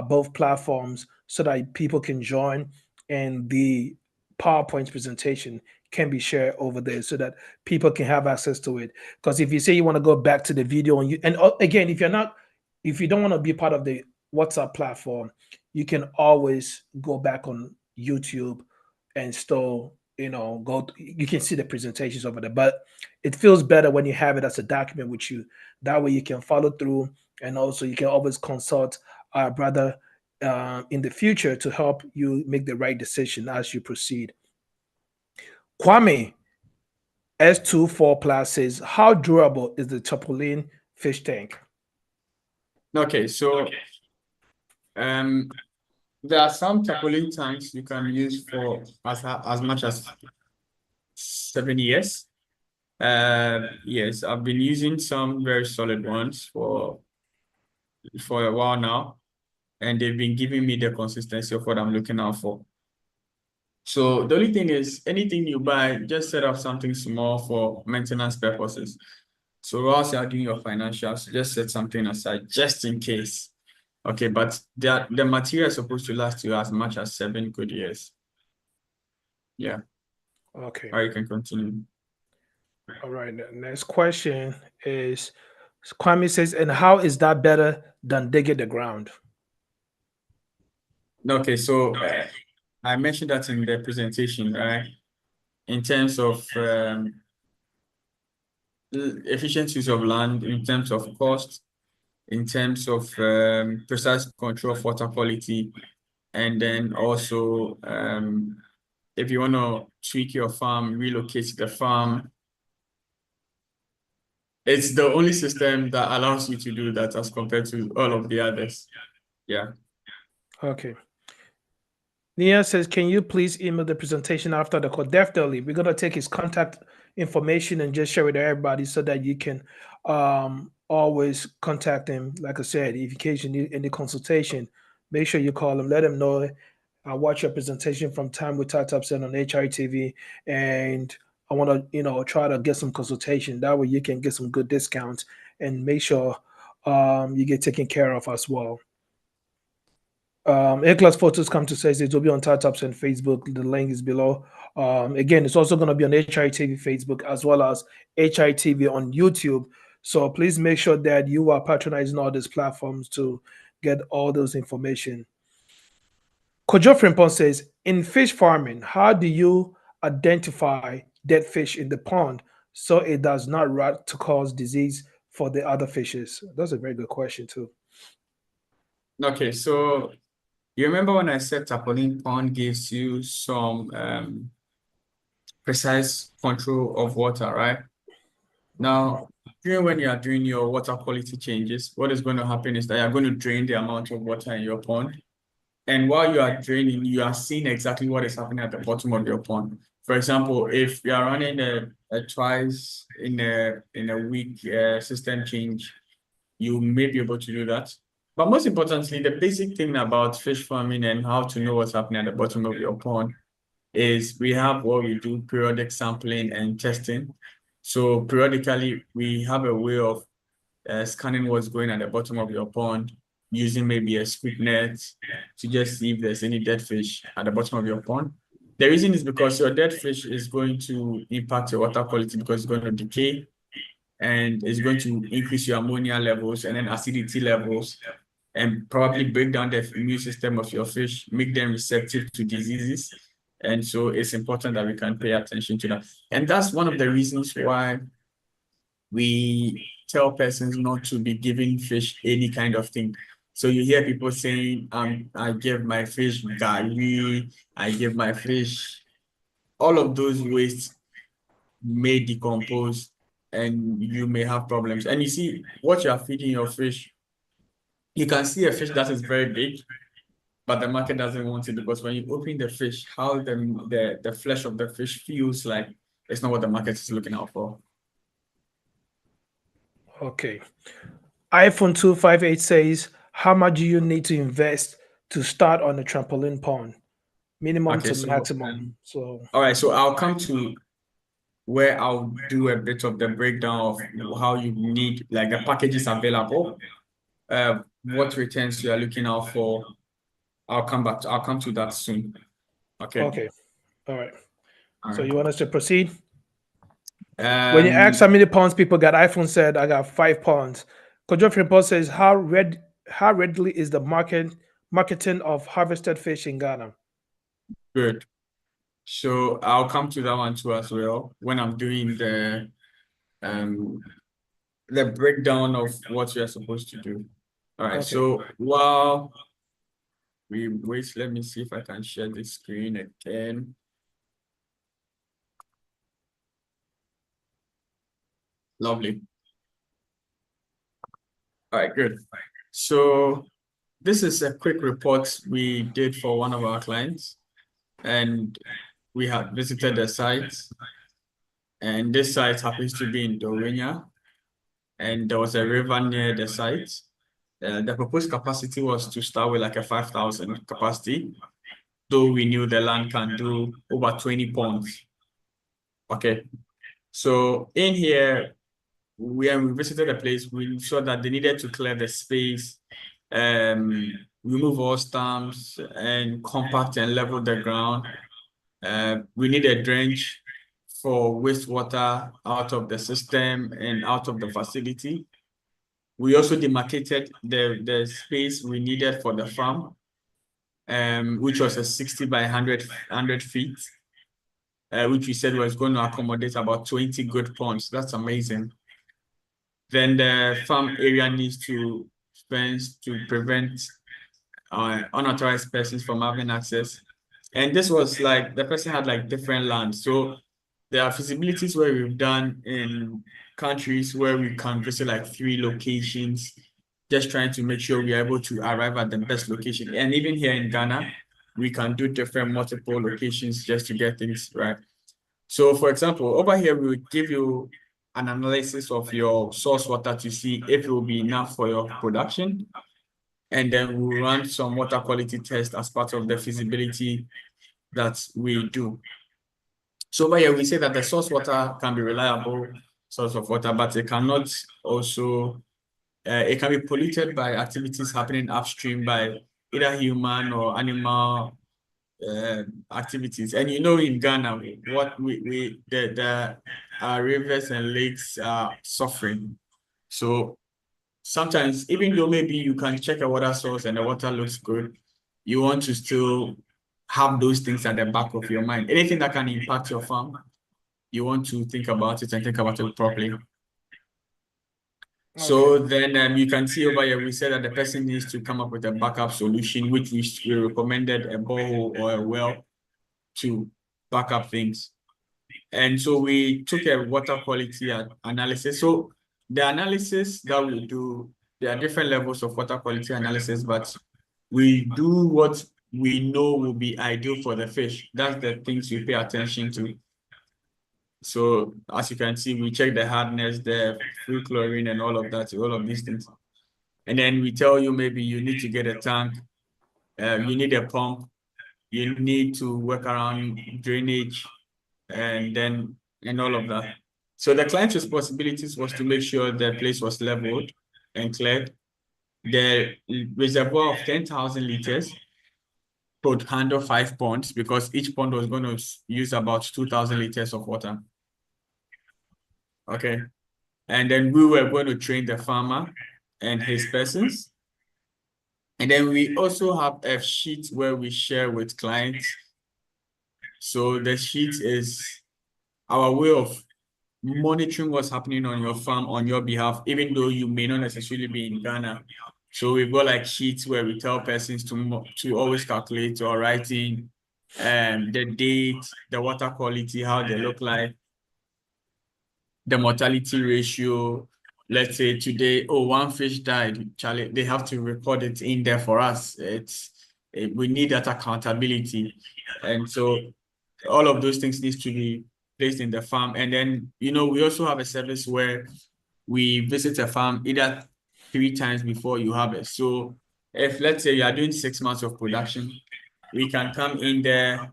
both platforms so that people can join, and the PowerPoint presentation can be shared over there so that people can have access to it. Because if you say you want to go back to the video and again, if you don't want to be part of the WhatsApp platform, you can always go back on YouTube and still you can see the presentations over there. But it feels better when you have it as a document with you. That way you can follow through, and also you can always consult our brother in the future to help you make the right decision as you proceed. Kwame S24 Plus says, how durable is the Chapolin fish tank? Okay, so there are some tarpaulin tanks you can use for as much as 7 years. Yes, I've been using some very solid ones for a while now, and they've been giving me the consistency of what I'm looking out for. So the only thing is, anything you buy, just set up something small for maintenance purposes. So whilst you're doing your financials, just set something aside just in case. Okay, but the material is supposed to last you as much as 7 good years. Yeah. Okay. Or you can continue. All right. The next question is Kwame says, and how is that better than digging the ground? Okay, so I mentioned that in the presentation, right? In terms of efficient use of land, in terms of cost, in terms of precise control of water quality, and then also if you want to tweak your farm, relocate the farm, it's the only system that allows you to do that as compared to all of the others. Yeah. Okay. Nia says, can you please email the presentation after the call? Definitely. We're going to take his contact information and just share it to everybody so that you can always contact him. Like I said, if in case you need any consultation, make sure you call him, let him know. I watch your presentation from time with TapTap Send on HRTV, and I want to, try to get some consultation. That way you can get some good discounts and make sure you get taken care of as well. A-class photos come to says it will be on TapTap and Facebook. The link is below. Again, it's also going to be on HITV Facebook as well as HITV on YouTube. So please make sure that you are patronizing all these platforms to get all those information. Kojo Frimpon says, in fish farming, how do you identify dead fish in the pond so it does not rot to cause disease for the other fishes? That's a very good question too. Okay, so you remember when I said tarpaulin pond gives you some precise control of water, right? Now, when you are doing your water quality changes, what is going to happen is that you're going to drain the amount of water in your pond. And while you are draining, you are seeing exactly what is happening at the bottom of your pond. For example, if you are running a twice in a week system change, you may be able to do that. But most importantly, the basic thing about fish farming and how to know what's happening at the bottom of your pond is we have what we do, periodic sampling and testing. So periodically, we have a way of scanning what's going at the bottom of your pond using maybe a scoop net to just see if there's any dead fish at the bottom of your pond. The reason is because your dead fish is going to impact your water quality because it's going to decay and it's going to increase your ammonia levels and then acidity levels. and probably break down the immune system of your fish, make them receptive to diseases. And so it's important that we can pay attention to that. And that's one of the reasons why we tell persons not to be giving fish any kind of thing. So you hear people saying, I give my fish gari, I give my fish, all of those wastes may decompose and you may have problems. And you see, what you are feeding your fish, you can see a fish that is very big, but the market doesn't want it because when you open the fish, how the flesh of the fish feels like it's not what the market is looking out for. Okay. iPhone 258 says, how much do you need to invest to start on a trampoline pond? Minimum Okay, to so maximum. So all right, so I'll come to where I'll do a bit of the breakdown of how you need, like the packages available, what returns you are looking out for. I'll come to that soon. Okay. okay. All right. All So right. you want us to proceed? When you ask how many pounds people got, iPhone said I got 5 pounds. Kojo Frimpong says how readily is the marketing of harvested fish in Ghana? Good. So I'll come to that one too as well when I'm doing the breakdown of what we are supposed to do. All right. Okay. So while we wait, let me see if I can share the screen again. Lovely. All right, good. So this is a quick report we did for one of our clients, and we had visited the site, and this site happens to be in Dorinya, and there was a river near the site. The proposed capacity was to start with like a 5,000 capacity, though we knew the land can do over 20 ponds. Okay, so in here, when we visited the place, we saw that they needed to clear the space, remove all stumps, and compact and level the ground. We need a drench for wastewater out of the system and out of the facility. We also demarcated the space we needed for the farm, which was a 60 by 100 feet, which we said was going to accommodate about 20 good ponds. That's amazing. Then the farm area needs to fence to prevent unauthorized persons from having access. And this was like, the person had like different land. So there are feasibilities where we've done in countries where we can visit like 3 locations, just trying to make sure we are able to arrive at the best location. And even here in Ghana, we can do different multiple locations just to get things right. So for example, over here, we will give you an analysis of your source water to see if it will be enough for your production. And then we'll run some water quality tests as part of the feasibility that we do. So over here, we say that the source water can be reliable source of water, but it cannot also, it can be polluted by activities happening upstream by either human or animal activities. And you know, in Ghana, what the rivers and lakes are suffering. So sometimes, even though maybe you can check a water source and the water looks good, you want to still have those things at the back of your mind. Anything that can impact your farm, you want to think about it and think about it properly. So then you can see over here, we said that the person needs to come up with a backup solution, which we recommended a borehole or a well to back up things. And so we took a water quality analysis. So the analysis that we do, there are different levels of water quality analysis, but we do what we know will be ideal for the fish. That's the things we pay attention to. So as you can see, we check the hardness, the free chlorine and all of that, all of these things. And then we tell you maybe you need to get a tank, you need a pump, you need to work around drainage and all of that. So the client's responsibilities was to make sure the place was leveled and cleared. The reservoir of 10,000 liters could handle 5 ponds because each pond was going to use about 2,000 liters of water. Okay. And then we were going to train the farmer and his persons. And then we also have a sheet where we share with clients. So the sheet is our way of monitoring what's happening on your farm on your behalf, even though you may not necessarily be in Ghana. So we've got like sheets where we tell persons to always calculate or write in the date, the water quality, how they look like, the mortality ratio. Let's say today, oh, one fish died, Charlie, they have to record it in there for us. We need that accountability. And so all of those things needs to be placed in the farm. And then, we also have a service where we visit a farm either 3 times before you harvest. So if, let's say, you are doing 6 months of production, we can come in there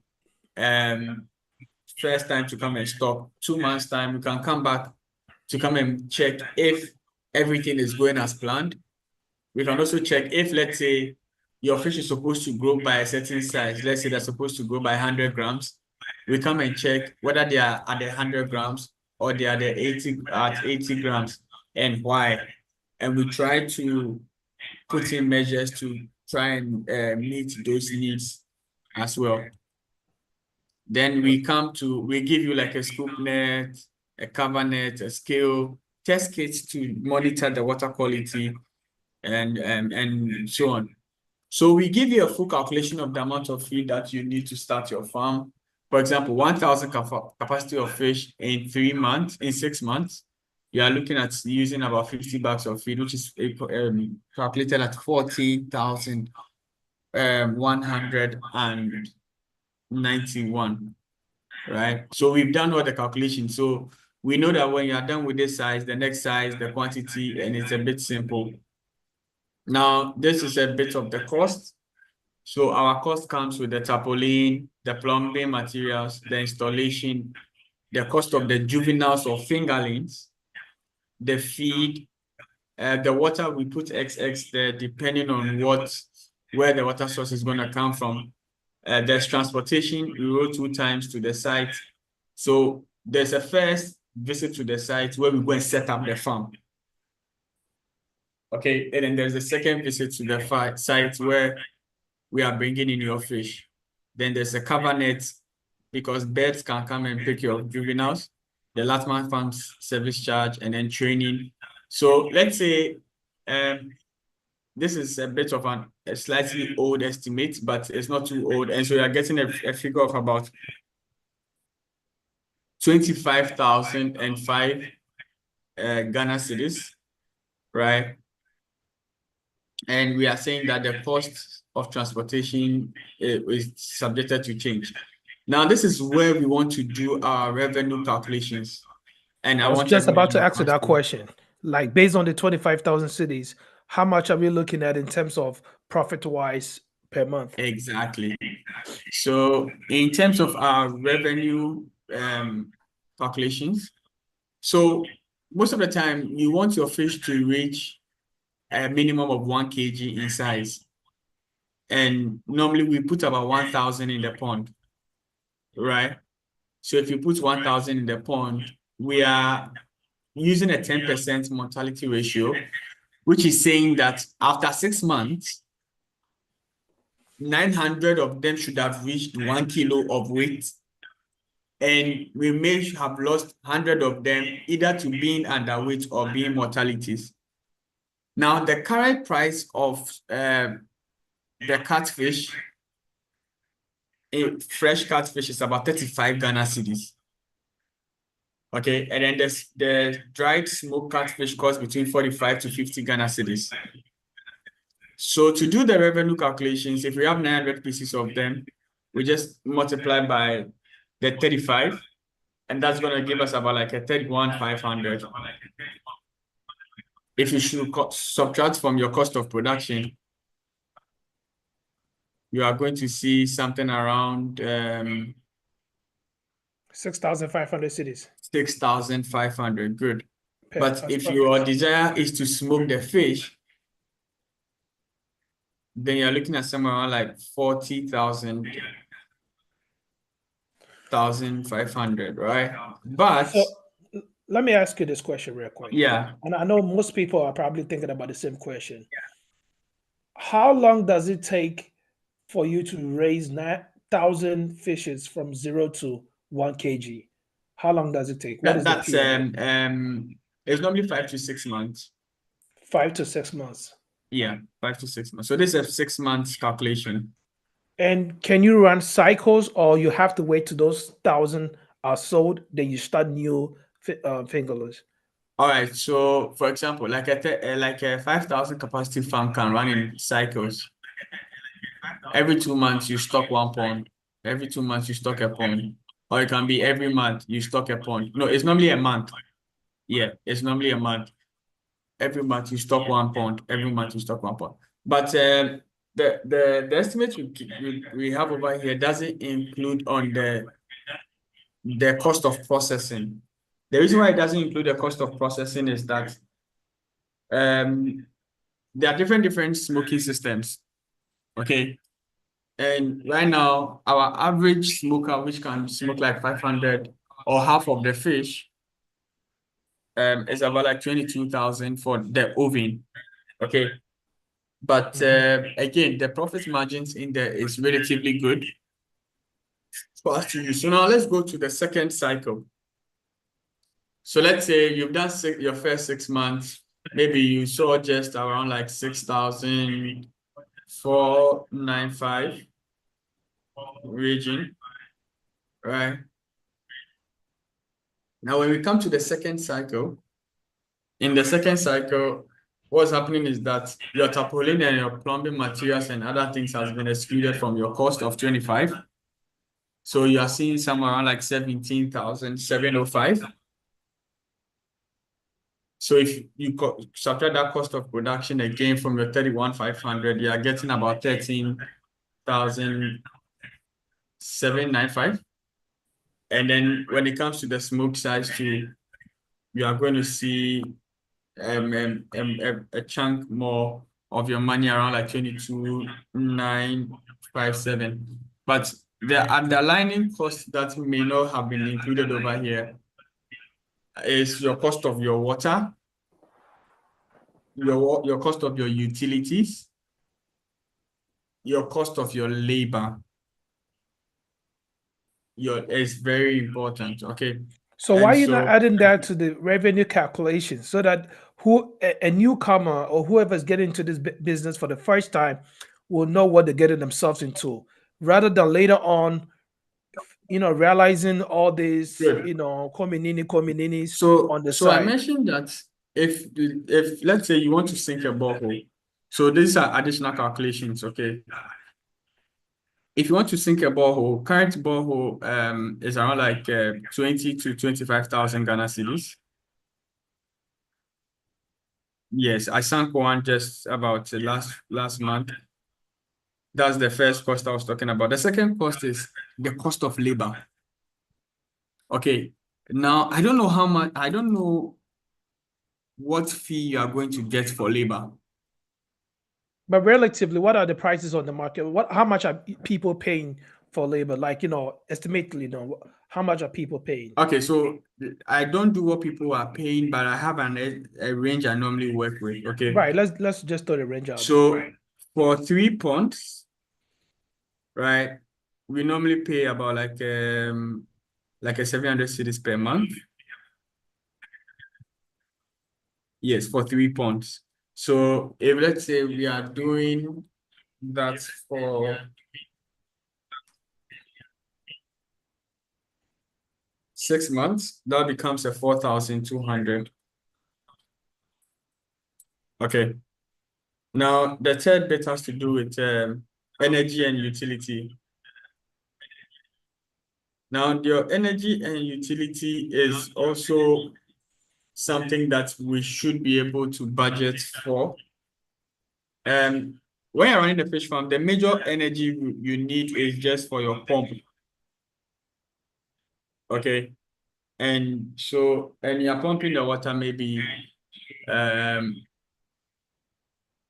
first time to come and stop. 2 months time, we can come back to come and check if everything is going as planned. We can also check if, let's say, your fish is supposed to grow by a certain size. Let's say they're supposed to grow by 100 grams. We come and check whether they are at the 100 grams or they are at 80 grams and why. And we try to put in measures to try and meet those needs as well. Then we give you like a scoop net, a cover net, a scale, test kits to monitor the water quality and so on. So we give you a full calculation of the amount of feed that you need to start your farm. For example, 1,000 capacity of fish in 6 months. You are looking at using about 50 bags of feed, which is calculated at 14,191, right? So we've done all the calculations. So we know that when you are done with this size, the next size, the quantity, and it's a bit simple. Now, this is a bit of the cost. So our cost comes with the tarpaulin, the plumbing materials, the installation, the cost of the juveniles or fingerlings, the feed, the water we put XX there, depending on where the water source is going to come from. There's transportation. We roll 2 times to the site. So there's a first visit to the site where we go and set up the farm. Okay, and then there's a second visit to the site where we are bringing in your fish. Then there's a cover net because birds can come and pick your juveniles, the Latman Farms service charge, and then training. So let's say this is a bit of a slightly old estimate, but it's not too old. And so you're getting a figure of about 25,005 Ghana cedis, right? And we are saying that the cost of transportation is subjected to change. Now, this is where we want to do our revenue calculations. And I was just about to ask you that question. Like, based on the 25,000 cities, how much are we looking at in terms of profit-wise per month? Exactly. So in terms of our revenue calculations, so most of the time you want your fish to reach a minimum of 1 kg in size. And normally we put about 1,000 in the pond, right? So if you put 1,000 in the pond, we are using a 10% mortality ratio, which is saying that after 6 months, 900 of them should have reached 1 kilo of weight. And we may have lost 100 of them either to being underweight or being mortalities. Now, the current price of the catfish, a fresh catfish, is about 35 Ghana cedis. Okay, and then the dried smoked catfish costs between 45 to 50 Ghana cedis. So to do the revenue calculations, if we have 900 pieces of them, we just multiply by the 35, and that's going to give us about like a 31,500. If you should subtract from your cost of production, you are going to see something around 6,500 cities. 6,500, good. But if your desire is to smoke the fish, then you're looking at somewhere around like 40,500, right? But so, let me ask you this question real quick. Yeah. And I know most people are probably thinking about the same question. How long does it take for you to raise 9,000 fishes from 0 to 1 kg? How long does it take? What That is the that's period? it's normally 5 to 6 months. 5 to 6 months. Yeah, 5 to 6 months. So this is a 6 months calculation. And can you run cycles, or you have to wait till those thousand are sold, then you start new fingerlings? All right. So for example, like a 5,000 capacity farm can run in cycles. Every 2 months you stock 1 pond. Every 2 months you stock a pond. Or it can be every month you stock a pond. No, it's normally a month. Yeah, it's normally a month. Every month you stock 1 pond. Every month you stock 1 pond. But the estimate we have over here doesn't include on the cost of processing. The reason why it doesn't include the cost of processing is that there are different smoking systems. Okay. And right now, our average smoker, which can smoke like 500 or half of the fish, is about like 22,000 for the oven. Okay. But again, the profit margins in there is relatively good for us to use. So now let's go to the second cycle. So let's say you've done your first 6 months, maybe you saw just around like 6,495 region, right? Now, when we come to the second cycle, in the second cycle, what's happening is that your tarpaulin and your plumbing materials and other things has been excluded from your cost of 25. So you are seeing somewhere around like 17,705. So if you subtract that cost of production again from your 31,500, you are getting about 13,795. And then when it comes to the smoke size too, you are going to see a chunk more of your money around like 22,957. But the underlying cost that may not have been included over here is your cost of your water, your cost of your utilities, your cost of your labor. It's very important, okay? So why And are you not so adding that to the revenue calculation so that a newcomer or whoever's getting into this business for the first time will know what they're getting themselves into, rather than later on, realizing all these, good. communinis So on the I side. mentioned that if let's say you want to sink a borehole, so these are additional calculations, okay? If you want to sink a borehole, current borehole is around like 20 to 25,000 Ghana cedis. Yes, I sank one just about last month. That's the first cost I was talking about. The second cost is the cost of labor. Okay, now I don't know how much, I don't know what fee you are going to get for labor. But relatively, what are the prices on the market? How much are people paying for labor? Like, estimately, how much are people paying? Okay, so I don't do what people are paying, but I have a range I normally work with. Okay, Right. Let's just throw the range out there. so for 3 ponds, right, we normally pay about like a 700 cedis per month. Yes, for 3 ponds. So if let's say we are doing that for 6 months, that becomes a 4,200. Okay. Now the third bit has to do with energy and utility. Now your energy and utility is also something that we should be able to budget for. When you're running the fish farm, the major energy you need is just for your pump. Okay. And you're pumping the water maybe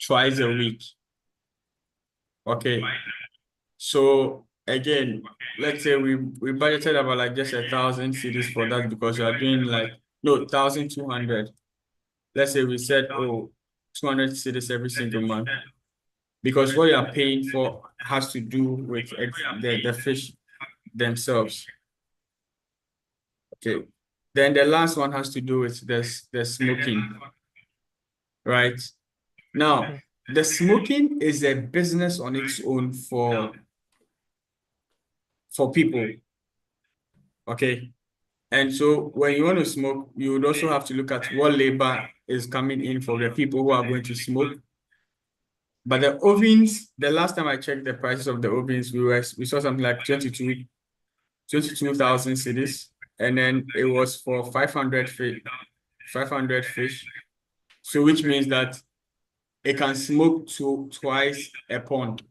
twice a week. Okay. So again, let's say we budgeted about like just 1,000 cedis for that because you are doing like 1,200. Let's say we said 200 cedis every single month. because what you are paying for has to do with the fish themselves. Okay. Then the last one has to do with the smoking, right? Now, the smoking is a business on its own for people. Okay. And so when you want to smoke, you would also have to look at what labor is coming in for the people who are going to smoke. But the ovens, the last time I checked the prices of the ovens, we saw something like 22,000 cedis, and then it was for 500 fish, 500 fish. So which means that it can smoke twice a pond.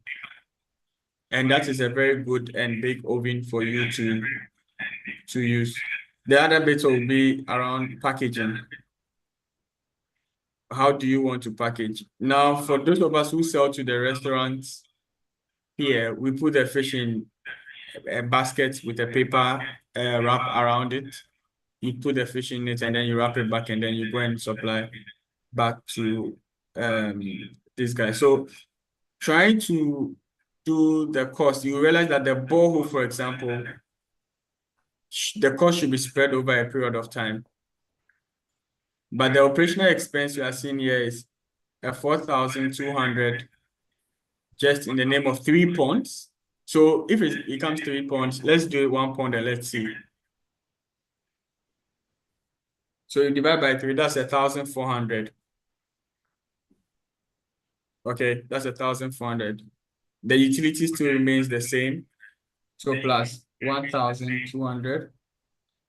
And that is a very good and big oven for you to use. The other bit will be around packaging. How do you want to package? Now, for those of us who sell to the restaurants here, we put the fish in a basket with a paper wrap around it. You put the fish in it and then you wrap it back and then you go and supply back to this guy. So trying to do the cost, you realize that the borehole, for example, the cost should be spread over a period of time. But the operational expense you are seeing here is a 4,200 just in the name of 3 ponds. So if it becomes 3 ponds, let's do it 1 pond and let's see. So you divide by 3, that's 1,400. Okay, that's 1,400. The utility still remains the same. So plus 1,200.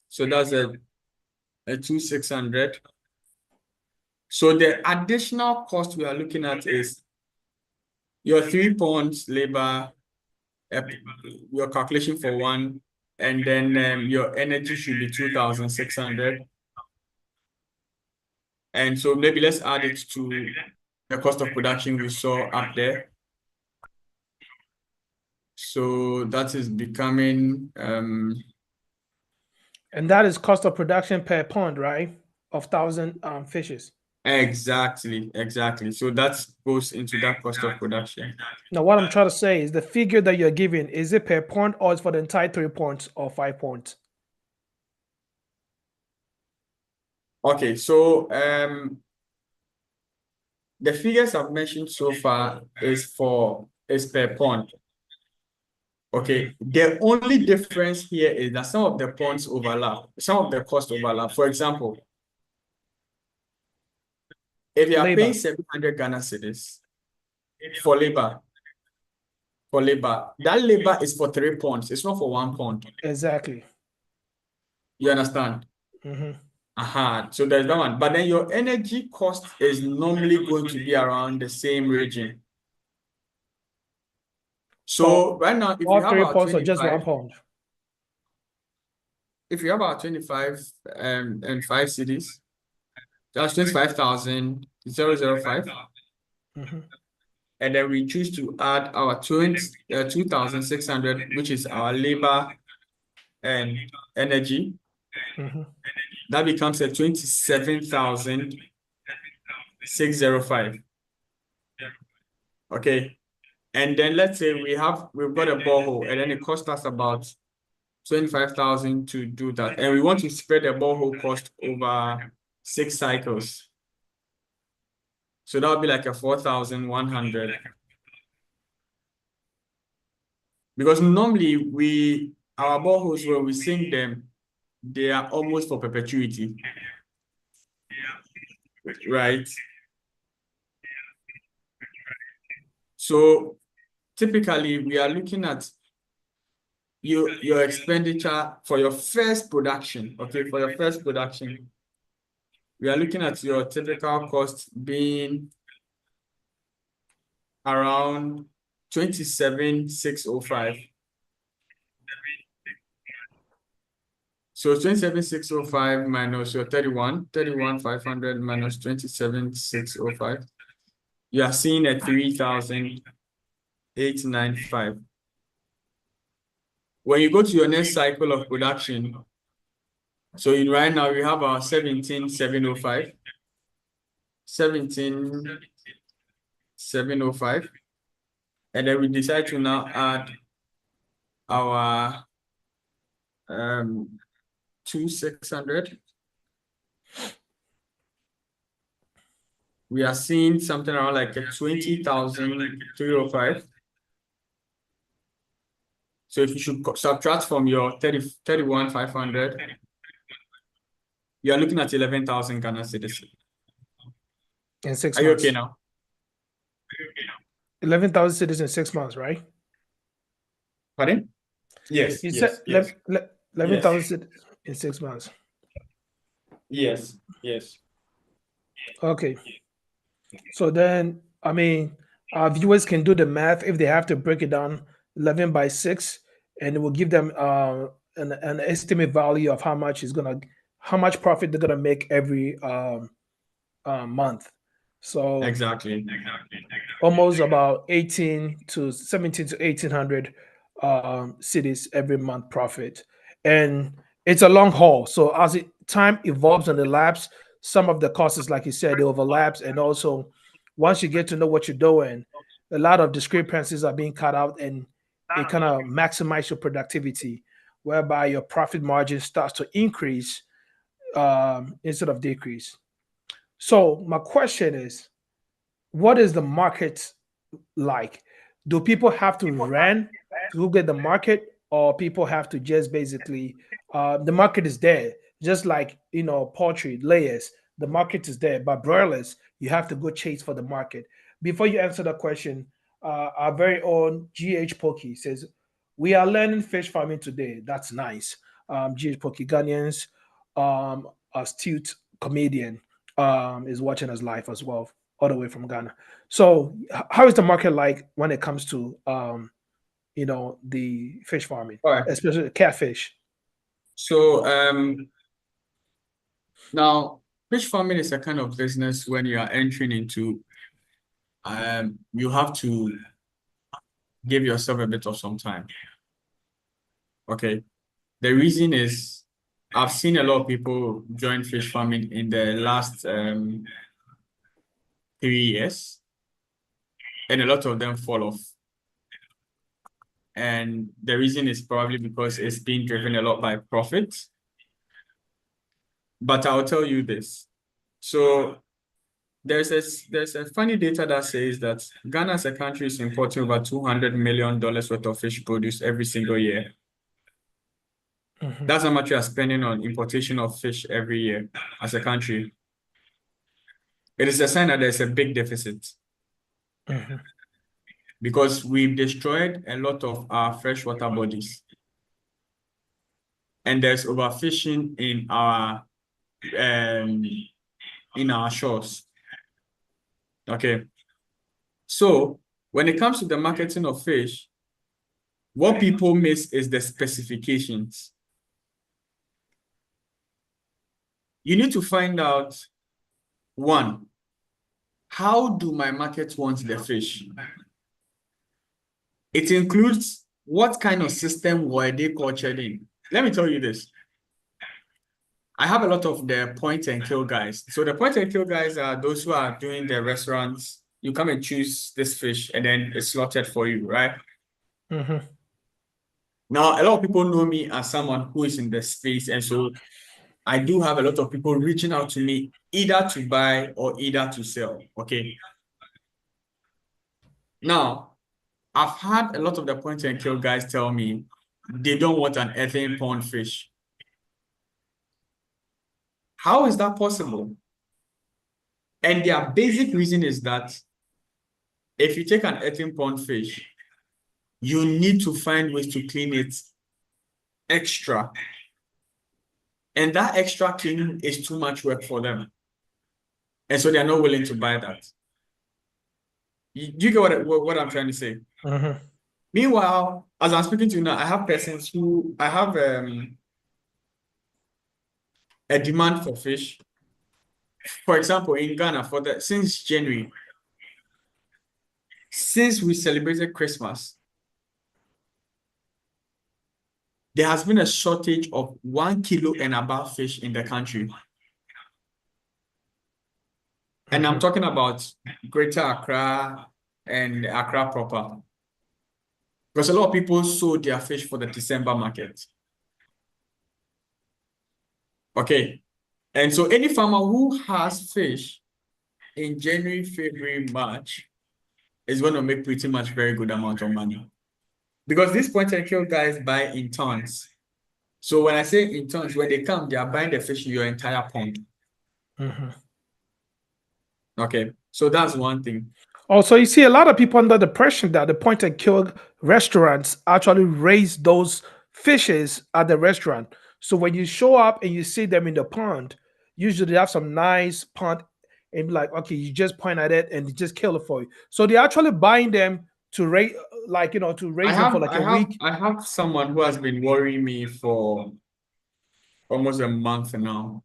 So that's a 2,600. So the additional cost we are looking at is your 3 ponds labor, your calculation for one, and then your energy should be 2,600. And so maybe let's add it to the cost of production we saw up there. So that is becoming And that is cost of production per pond, right? Of 1,000 fishes. exactly. So that goes into that cost of production. Now, what I'm trying to say is the figure that you're giving, is it per pond or is for the entire 3 ponds or 5 ponds? Okay, so the figures I've mentioned so far is per pond. Okay, the only difference here is that some of the ponds overlap, some of the costs overlap. For example, if you are Labor. paying 700 Ghana cedis for labor, that labor is for 3 ponds. It's not for 1 pond. Exactly. You understand? So there's that one. But then your energy cost is normally going to be around the same region. So right now, if you All have 3 about ponds or just 1 25, pond? if you have about 25 and 5 cities, that's 25,005. And then we choose to add our 2,600, which is our labor and energy. That becomes a 27,605. Okay. And then let's say we've got a borehole and then it costs us about 25,000 to do that. And we want to spread the borehole cost over 6 cycles. So that would be like a 4,100. Because normally our boreholes, when we sink them, they are almost for perpetuity. Right? So typically we are looking at your expenditure for your first production. Okay, for your first production, we are looking at your typical cost being around 27,605. So 27,605 minus your 31,500 minus 27,605. You are seeing a 3,895. When you go to your next cycle of production, so right now we have our 17,705. 17,705. And then we decide to now add our 2,600. We are seeing something around like a 20,305. So if you should subtract from your 31,500, you are looking at 11,000 Ghana cedis. In 6 Are you months. okay now? 11,000 cedis in 6 months, right? Pardon? Yes, You yes, said yes, 11,000 in 6 months. yes, yes. Okay. So then, I mean, our viewers can do the math if they have to break it down 11 by 6, and it will give them an estimate value of how much profit they're gonna make every month. So Exactly. almost about 18 to 17 to 1800 cities every month profit, and it's a long haul. So as time evolves and elapses, some of the costs, like you said, they overlaps, and also once you get to know what you're doing, a lot of discrepancies are being cut out, and it kind of maximize your productivity, whereby your profit margin starts to increase instead of decrease. So my question is, what is the market like? Do people have to run to go get the market, or people have to just basically the market is there, just like poultry layers, the market is there, but broilers you have to go chase for the market. Before you answer the question, our very own GH Pokey says we are learning fish farming today. That's nice. GH Pokey Ghanaians, astute comedian, is watching us live as well, all the way from Ghana. So, how is the market like when it comes to the fish farming, All right. especially catfish? So now fish farming is a kind of business when you are entering into you have to give yourself a bit of some time. Okay. The reason is I've seen a lot of people join fish farming in the last 3 years, and a lot of them fall off. And the reason is probably because it's being driven a lot by profit. But I'll tell you this. So there's a funny data that says that Ghana as a country is importing over $200 million worth of fish produce every single year. Mhm, That's how much we are spending on importation of fish every year as a country. It is a sign that there's a big deficit mhm, because we've destroyed a lot of our freshwater bodies. And there's overfishing in our shores. Okay. So when it comes to the marketing of fish, what people miss is the specifications. You need to find out, one, how do my market want the fish? It includes what kind of system were they cultured in. Let me tell you this. I have a lot of the point and kill guys. So the point and kill guys are those who are doing the restaurants. You come and choose this fish and then it's slaughtered for you, right? mhm, Now, a lot of people know me as someone who is in the space. And so I do have a lot of people reaching out to me either to buy or either to sell. Okay. Now, I've had a lot of the point and kill guys tell me they don't want an earthen pond fish. How is that possible? And their basic reason is that if you take an earthen pond fish, you need to find ways to clean it extra. And that extra cleaning is too much work for them. And so they're not willing to buy that. You get what I'm trying to say? mhm. Meanwhile, as I'm speaking to you now, I have a demand for fish. For example, in Ghana, since January, since we celebrated Christmas, there has been a shortage of 1 kilo and above fish in the country. And I'm talking about Greater Accra and Accra proper. Because a lot of people sold their fish for the December market. Okay. And so any farmer who has fish in January, February, March is going to make pretty much very good amount of money. Because these point and kill guys buy in tons. So when I say in tons, when they come, they are buying the fish in your entire pond. Okay. So that's one thing. Also, you see a lot of people under the pressure that the point and kill restaurants actually raise those fishes at the restaurant. So when you show up and you see them in the pond, usually they have some nice pond and be like, okay, you just point at it and they just kill it for you. So they're actually buying them to raise, like, to raise them for like a week. I have someone who has been worrying me for almost a month now.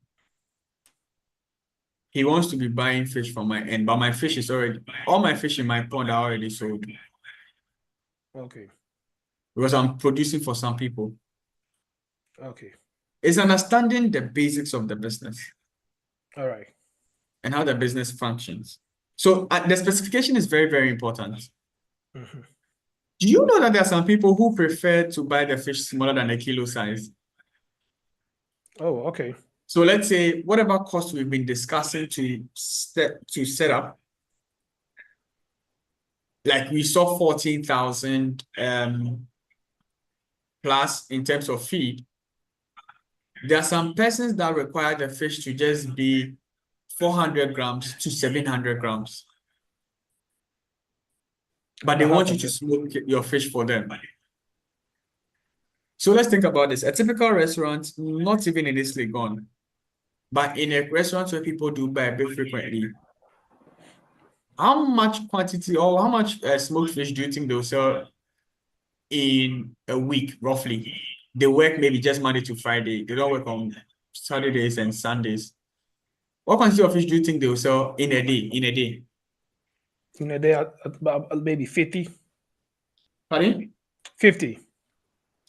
He wants to be buying fish from my end, but my fish is already, all my fish in my pond are already sold. Okay. Because I'm producing for some people. Okay. It's understanding the basics of the business All right. and how the business functions. So the specification is very, very important. Do you know that there are some people who prefer to buy the fish smaller than a kilo size? Oh, okay. So let's say whatever cost we've been discussing to set up, like we saw 14,000 plus in terms of feed. There are some persons that require the fish to just be 400 grams to 700 grams. But they want you to smoke your fish for them. So let's think about this. A typical restaurant, not even in this league on, but in a restaurant where people do buy a bit frequently, how much quantity or how much smoked fish do you think they'll sell in a week, roughly? They work maybe just Monday to Friday. They don't work on Saturdays and Sundays. What quantity of fish do you think they'll sell in a day? In a day? In a day, maybe 50. Pardon? 50.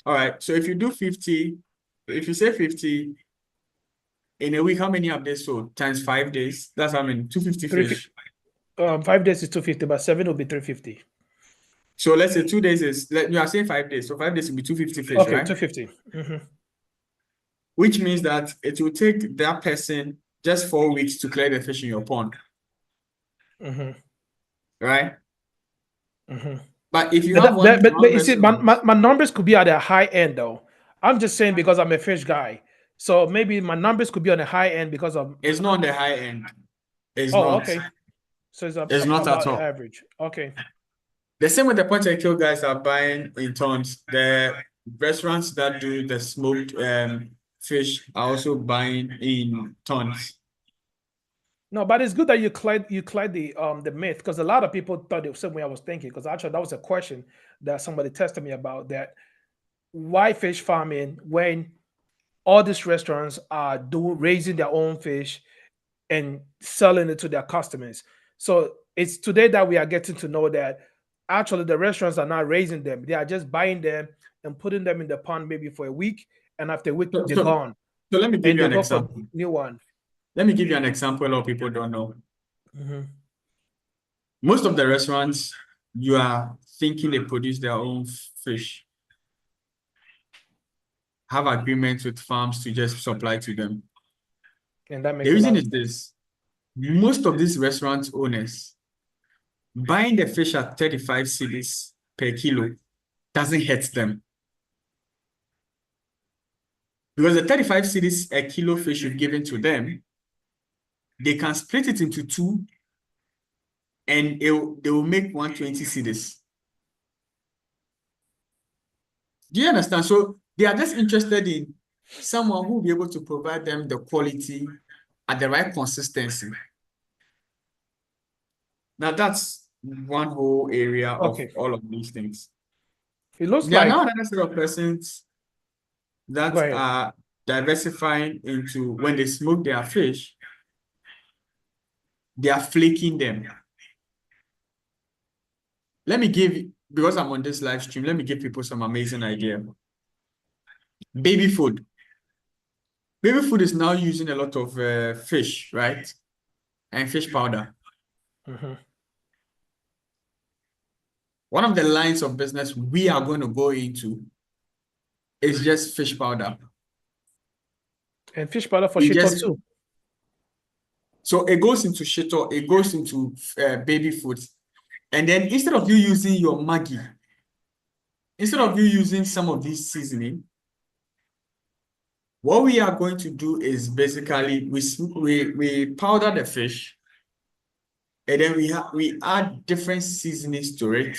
All right. So if you do 50, if you say 50, in a week, how many have they sold? Times 5 days. That's how many? 250 fish. 5 days is 250, but 7 will be 350. So let's say 2 days is, you are saying 5 days. So 5 days will be 250 fish, Okay, right? 250. Which means that it will take that person just 4 weeks to clear the fish in your pond. Right? But if you have one But you see, restaurant, my numbers could be at a high end though. I'm just saying because I'm a fish guy. So maybe my numbers could be on the high end because of. it's not on the high end. It's Oh, not. okay. So it's not at about all. average. Okay. The same with the point and kill guys are buying in tons. The restaurants that do the smoked fish are also buying in tons. No, but it's good that you cleared the myth because a lot of people thought the same way I was thinking. Because actually, that was a question that somebody tested me about, that why fish farming when all these restaurants are raising their own fish and selling it to their customers. So it's today that we are getting to know that actually the restaurants are not raising them; they are just buying them and putting them in the pond maybe for a week, and after a week they're gone, So let me give and you they an go for example. new one. Let me give you an example a lot of people don't know. Most of the restaurants, you are thinking they produce their own fish, have agreements with farms to just supply to them. And that makes The a reason lot is of this: most of these restaurant owners buying the fish at 35 cedis per kilo doesn't hurt them. Because the 35 cedis a kilo fish you've given to them, they can split it into two and they will make 120 cedis. Do you understand? So they are just interested in someone who will be able to provide them the quality at the right consistency. Now that's one whole area of Okay. all of these things. It looks There are like now another set of persons that Go ahead. are diversifying into when they smoke their fish, they are flaking them. Let me give, because I'm on this live stream, let me give people some amazing idea. Baby food. Baby food is now using a lot of fish, right? And fish powder. one of the lines of business we are going to go into is just fish powder. And fish powder for We shito just too. So it goes into shito, it goes into baby food. And then instead of you using your Maggi, instead of you using some of these seasoning, what we are going to do is basically we powder the fish, and then we add different seasonings to it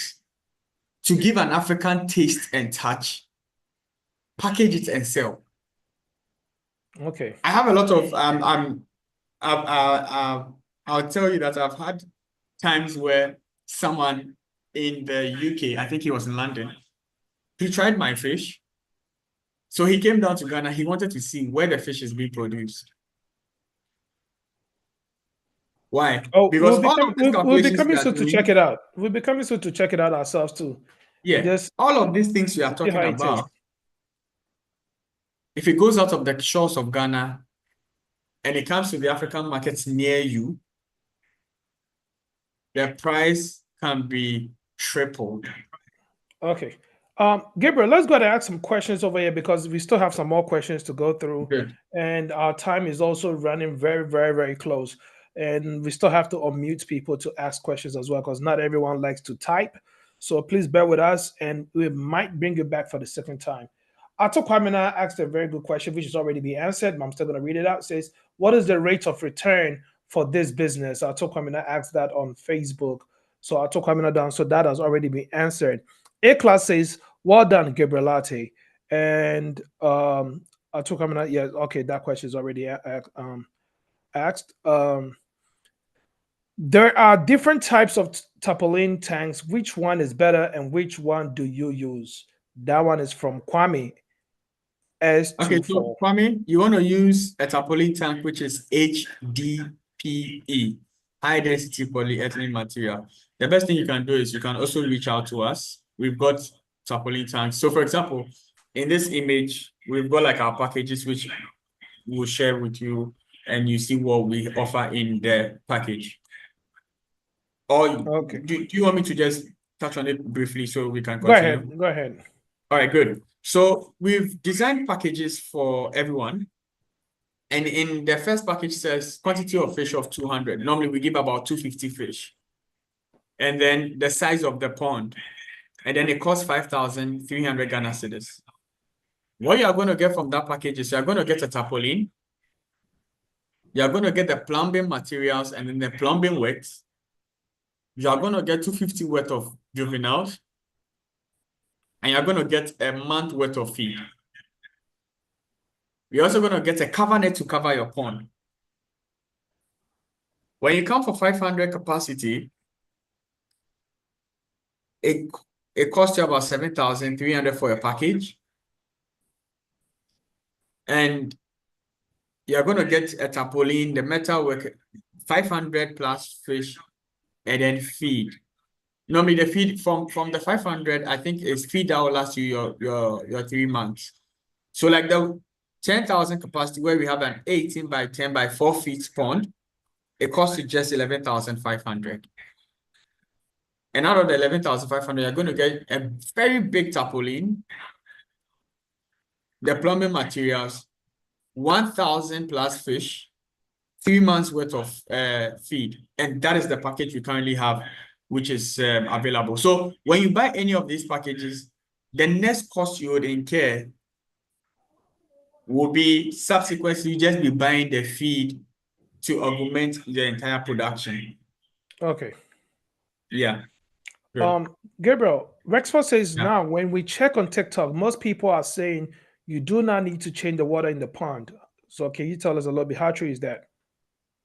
to give an African taste and touch, package it and sell. Okay. I have a lot of I'll tell you that I've had times where someone in the UK, I think he was in London, he tried my fish. So he came down to Ghana. He wanted to see where the fish is being produced. Why? Oh, Because all of these we'll be calculations we coming are soon to check doing, it out. We'll be coming soon to check it out ourselves too. And yeah, just all of these things we are see how talking it tastes. about, if it goes out of the shores of Ghana and it comes to the African markets near you, the price can be tripled. Okay. Gabriel, let's go ahead and ask some questions over here because we still have some more questions to go through. Good. And our time is also running very, very, very close. And we still have to unmute people to ask questions as well because not everyone likes to type. So please bear with us and we might bring you back for the second time. Ato Kwamina asked a very good question, which has already been answered, but I'm still going to read it out. It says, what is the rate of return for this business? Ato Kwamina asked that on Facebook. So Ato Kwamina down. So that has already been answered. A class says, well done, Gabrielate. And I took him out. Yeah, okay, that question is already asked. There are different types of tarpaulin tanks. Which one is better and which one do you use? That one is from Kwame Okay, S24. so Kwame, you want to use a tarpaulin tank, which is HDPE, high density polyethylene material. The best thing you can do is you can also reach out to us. We've got tarpaulin tanks. So for example, in this image, we've got like our packages, which we'll share with you, and you see what we offer in the package. Or Okay. do you want me to just touch on it briefly so we can Go continue? ahead. Go ahead. All right, good. So we've designed packages for everyone. And in the first package says quantity of fish of 200. Normally we give about 250 fish. And then the size of the pond. And then it costs 5,300 Ghana cedis. What you are going to get from that package is you're going to get a tarpaulin. You're going to get the plumbing materials and then the plumbing works. You are going to get 250 worth of juveniles. And you're going to get a month worth of feed. You're also going to get a cover net to cover your pond. When you come for 500 capacity, it costs you about 7,300 for your package. And you're going to get a tarpaulin, the metal work, 500 plus fish, and then feed. Normally the feed from the 500, I think is feed that will last you your 3 months. So like the 10,000 capacity where we have an 18 by 10 by 4 feet pond, it costs you just 11,500. And out of the 11,500, you're going to get a very big tarpaulin, the plumbing materials, 1,000 plus fish, 3 months worth of feed. And that is the package we currently have, which is available. So when you buy any of these packages, the next cost you would incur will be subsequently just be buying the feed to augment the entire production. Okay. Yeah. Good. Gabriel, Rexford says Yeah. now when we check on TikTok, most people are saying you do not need to change the water in the pond. So can you tell us a little bit how true is that?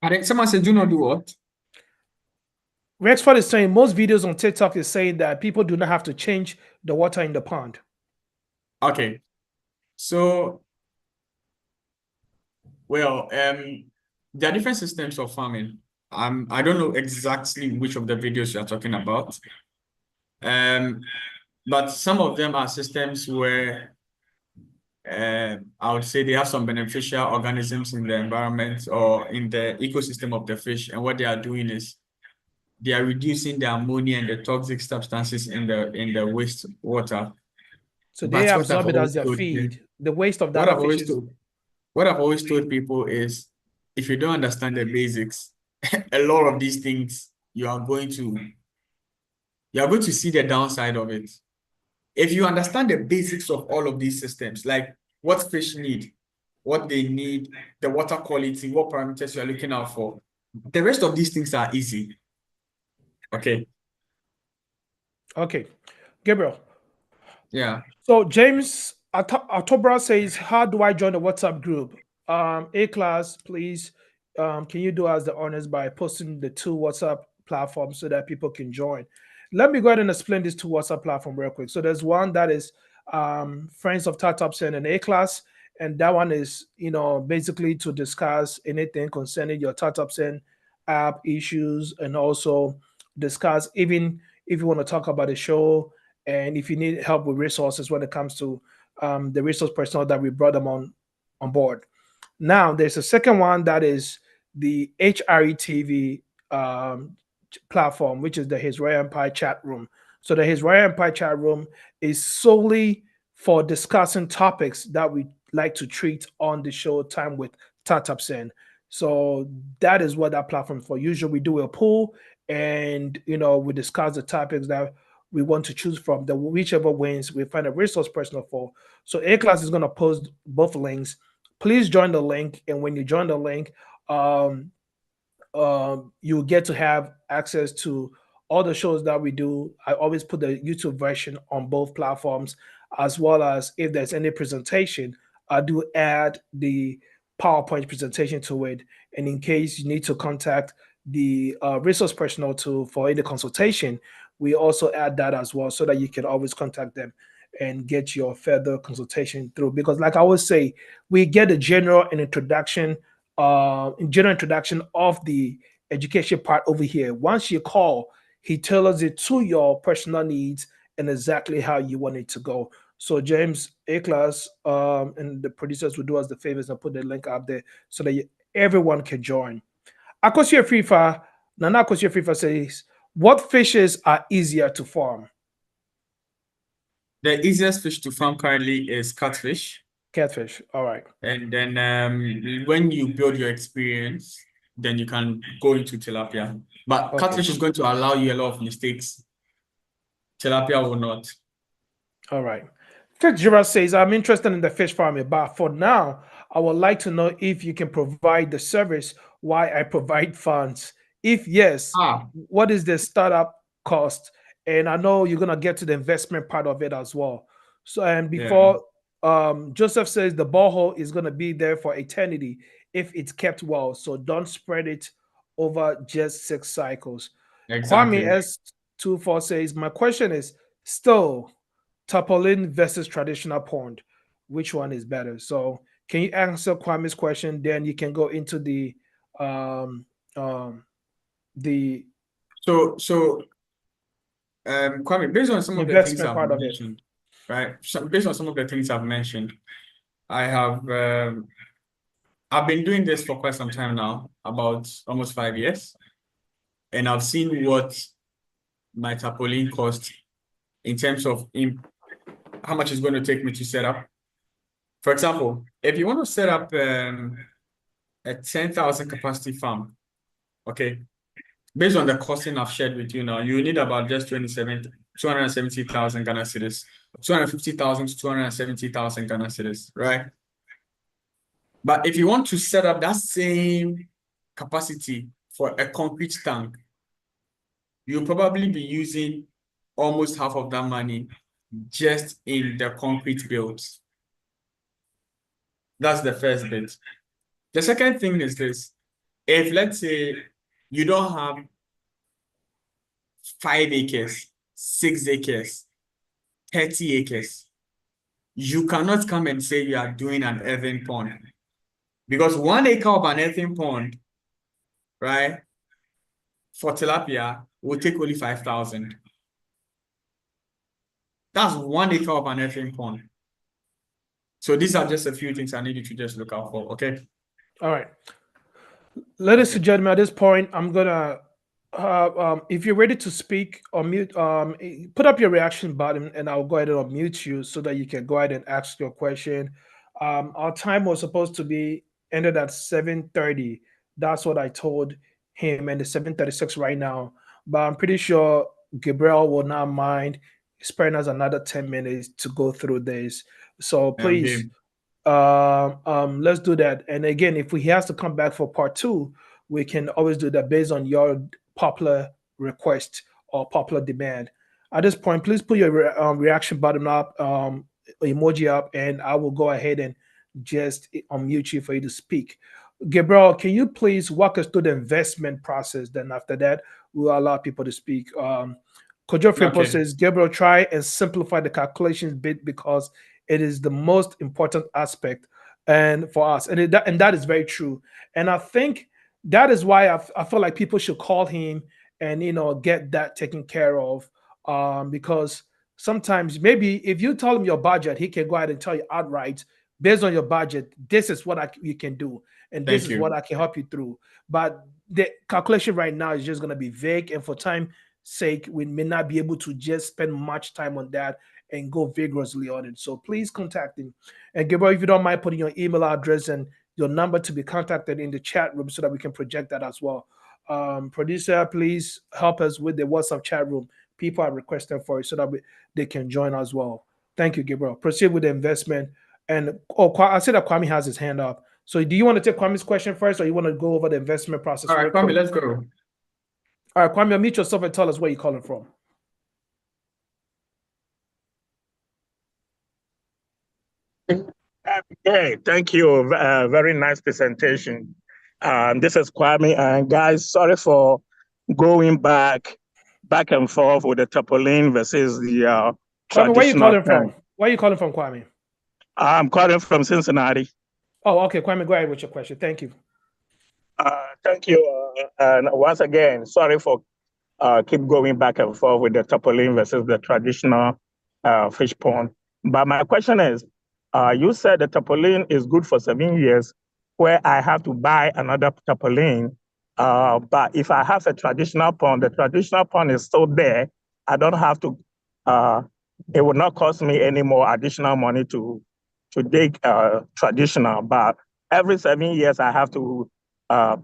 I think someone said do not do what? Rexford is saying most videos on TikTok is saying that people do not have to change the water in the pond. Okay. So well, there are different systems of farming. I don't know exactly which of the videos you are talking about. But some of them are systems where I would say they have some beneficial organisms in the environment or in the ecosystem of the fish. And what they are doing is they are reducing the ammonia and the toxic substances in the wastewater. So they But absorb it as their feed. The waste of the what other I've always fishes. told what I've always told people is, if you don't understand the basics, a lot of these things you are going to see the downside of it. If you understand the basics of all of these systems, like what fish need, what they need, the water quality, what parameters you are looking out for, the rest of these things are easy. Okay. Okay. Gabriel. Yeah. So James Atobra says, how do I join the WhatsApp group? A class, please. Can you do us the honors by posting the two WhatsApp platforms so that people can join? Let me go ahead and explain these two WhatsApp platform real quick. So there's one that is Friends of TapTap Send and A class, and that one is basically to discuss anything concerning your TapTap Send app issues, and also discuss even if you want to talk about the show, and if you need help with resources when it comes to the resource personnel that we brought them on board. Now, there's a second one that is the HRETV platform, which is the His Royal Empire chat room. So the His Royal Empire chat room is solely for discussing topics that we like to treat on the show Time with TapTap Send. So that is what that platform is for. Usually we do a poll, and we discuss the topics that we want to choose from. The whichever wins, we find a resource person for. So A class is going to post both links. Please join the link, and when you join the link, um, you'll get to have access to all the shows that we do. I always put the YouTube version on both platforms, as well as if there's any presentation, I do add the PowerPoint presentation to it. And in case you need to contact the resource personnel to for any consultation, we also add that as well, so that you can always contact them and get your further consultation through. Because, like I always say, we get a general introduction of the education part over here. Once you call, he tailors it to your personal needs and exactly how you want it to go. So James A class and the producers will do us the favors and put the link up there so that everyone can join. Akosia Fifa, Nana Akosia Fifa says, what fishes are easier to farm? The easiest fish to farm currently is catfish. Catfish. All right. And then when you build your experience, then you can go into tilapia. But Okay. catfish is going to allow you a lot of mistakes. Tilapia will not. All right. Fitzgerald says, I'm interested in the fish farming, but for now, I would like to know if you can provide the service while I provide funds. If yes, what is the startup cost? And I know you're going to get to the investment part of it as well. So, and before Joseph says the borehole is going to be there for eternity if it's kept well. So don't spread it over just 6 cycles. Exactly. Kwame S24 says, my question is still tarpaulin versus traditional pond. Which one is better? So can you answer Kwame's question? Then you can go into the the Kwame, based on some of the things investment I've part of it. mentioned, right? Based on some of the things I've mentioned, I have I've been doing this for quite some time now, about almost 5 years, and I've seen what my tarpaulin cost in terms of how much it's going to take me to set up. For example, if you want to set up a 10,000 capacity farm, okay, based on the costing I've shared with you now, you need about just 270,000 Ghana cedis, 250,000 to 270,000 Ghana cedis, right? But if you want to set up that same capacity for a concrete tank, you'll probably be using almost half of that money just in the concrete builds. That's the first bit. The second thing is this. If, let's say, you don't have 5 acres, 6 acres, 30 acres, you cannot come and say you are doing an earthen pond. Because 1 acre of an earthen pond, right, for tilapia will take only 5,000. That's 1 acre of an earthen pond. So these are just a few things I need you to just look out for, okay? All right. Ladies and gentlemen, at this point, I'm gonna If you're ready to speak, unmute. Put up your reaction button, and I'll go ahead and unmute you so that you can go ahead and ask your question. Our time was supposed to be ended at 7:30. That's what I told him, and it's 7:36 right now. But I'm pretty sure Gabriel will not mind sparing us another 10 minutes to go through this. So please, Game. let's do that. And again, if he has to come back for part two, we can always do that based on your popular request or popular demand. At this point, please put your reaction button up, emoji up, and I will go ahead and just unmute you for you to speak. Gabriel, can you please walk us through the investment process? Then after that, we'll allow people to speak. Kojo Firpo Okay. says, Gabriel, try and simplify the calculations bit because it is the most important aspect and for us. And that is very true. And I think that is why I feel like people should call him and get that taken care of. Because sometimes maybe if you tell him your budget, he can go ahead and tell you outright, based on your budget, this is what you can do, and this Thank is what you. I can help you through. But the calculation right now is just going to be vague, and for time sake, we may not be able to just spend much time on that and go vigorously on it. So please contact him. And Gabriel, if you don't mind putting your email address and your number to be contacted in the chat room so that we can project that as well. Producer, please help us with the WhatsApp chat room. People are requesting for it so that they can join as well. Thank you, Gabriel. Proceed with the investment. And I see that Kwame has his hand up. So do you want to take Kwame's question first, or you want to go over the investment process All real right, Kwame, quick? let's go. All right, Kwame, unmute yourself and tell us where you're calling from. Okay, thank you. Very nice presentation. This is Kwame, and guys, sorry for going back and forth with the Topolin versus the Kwame, where are you traditional calling from? pen. Where are you calling from, Kwame? I'm calling from Cincinnati. Oh, okay, Kwame, go ahead with your question. Thank you. Thank you, and once again, sorry for keep going back and forth with the Topolin versus the traditional fish pond. But my question is, you said the Topolin is good for 7 years, where I have to buy another Topolin. But if I have a traditional pond, the traditional pond is still there. I don't have to. It will not cost me any more additional money to dig traditional. But every 7 years, I have to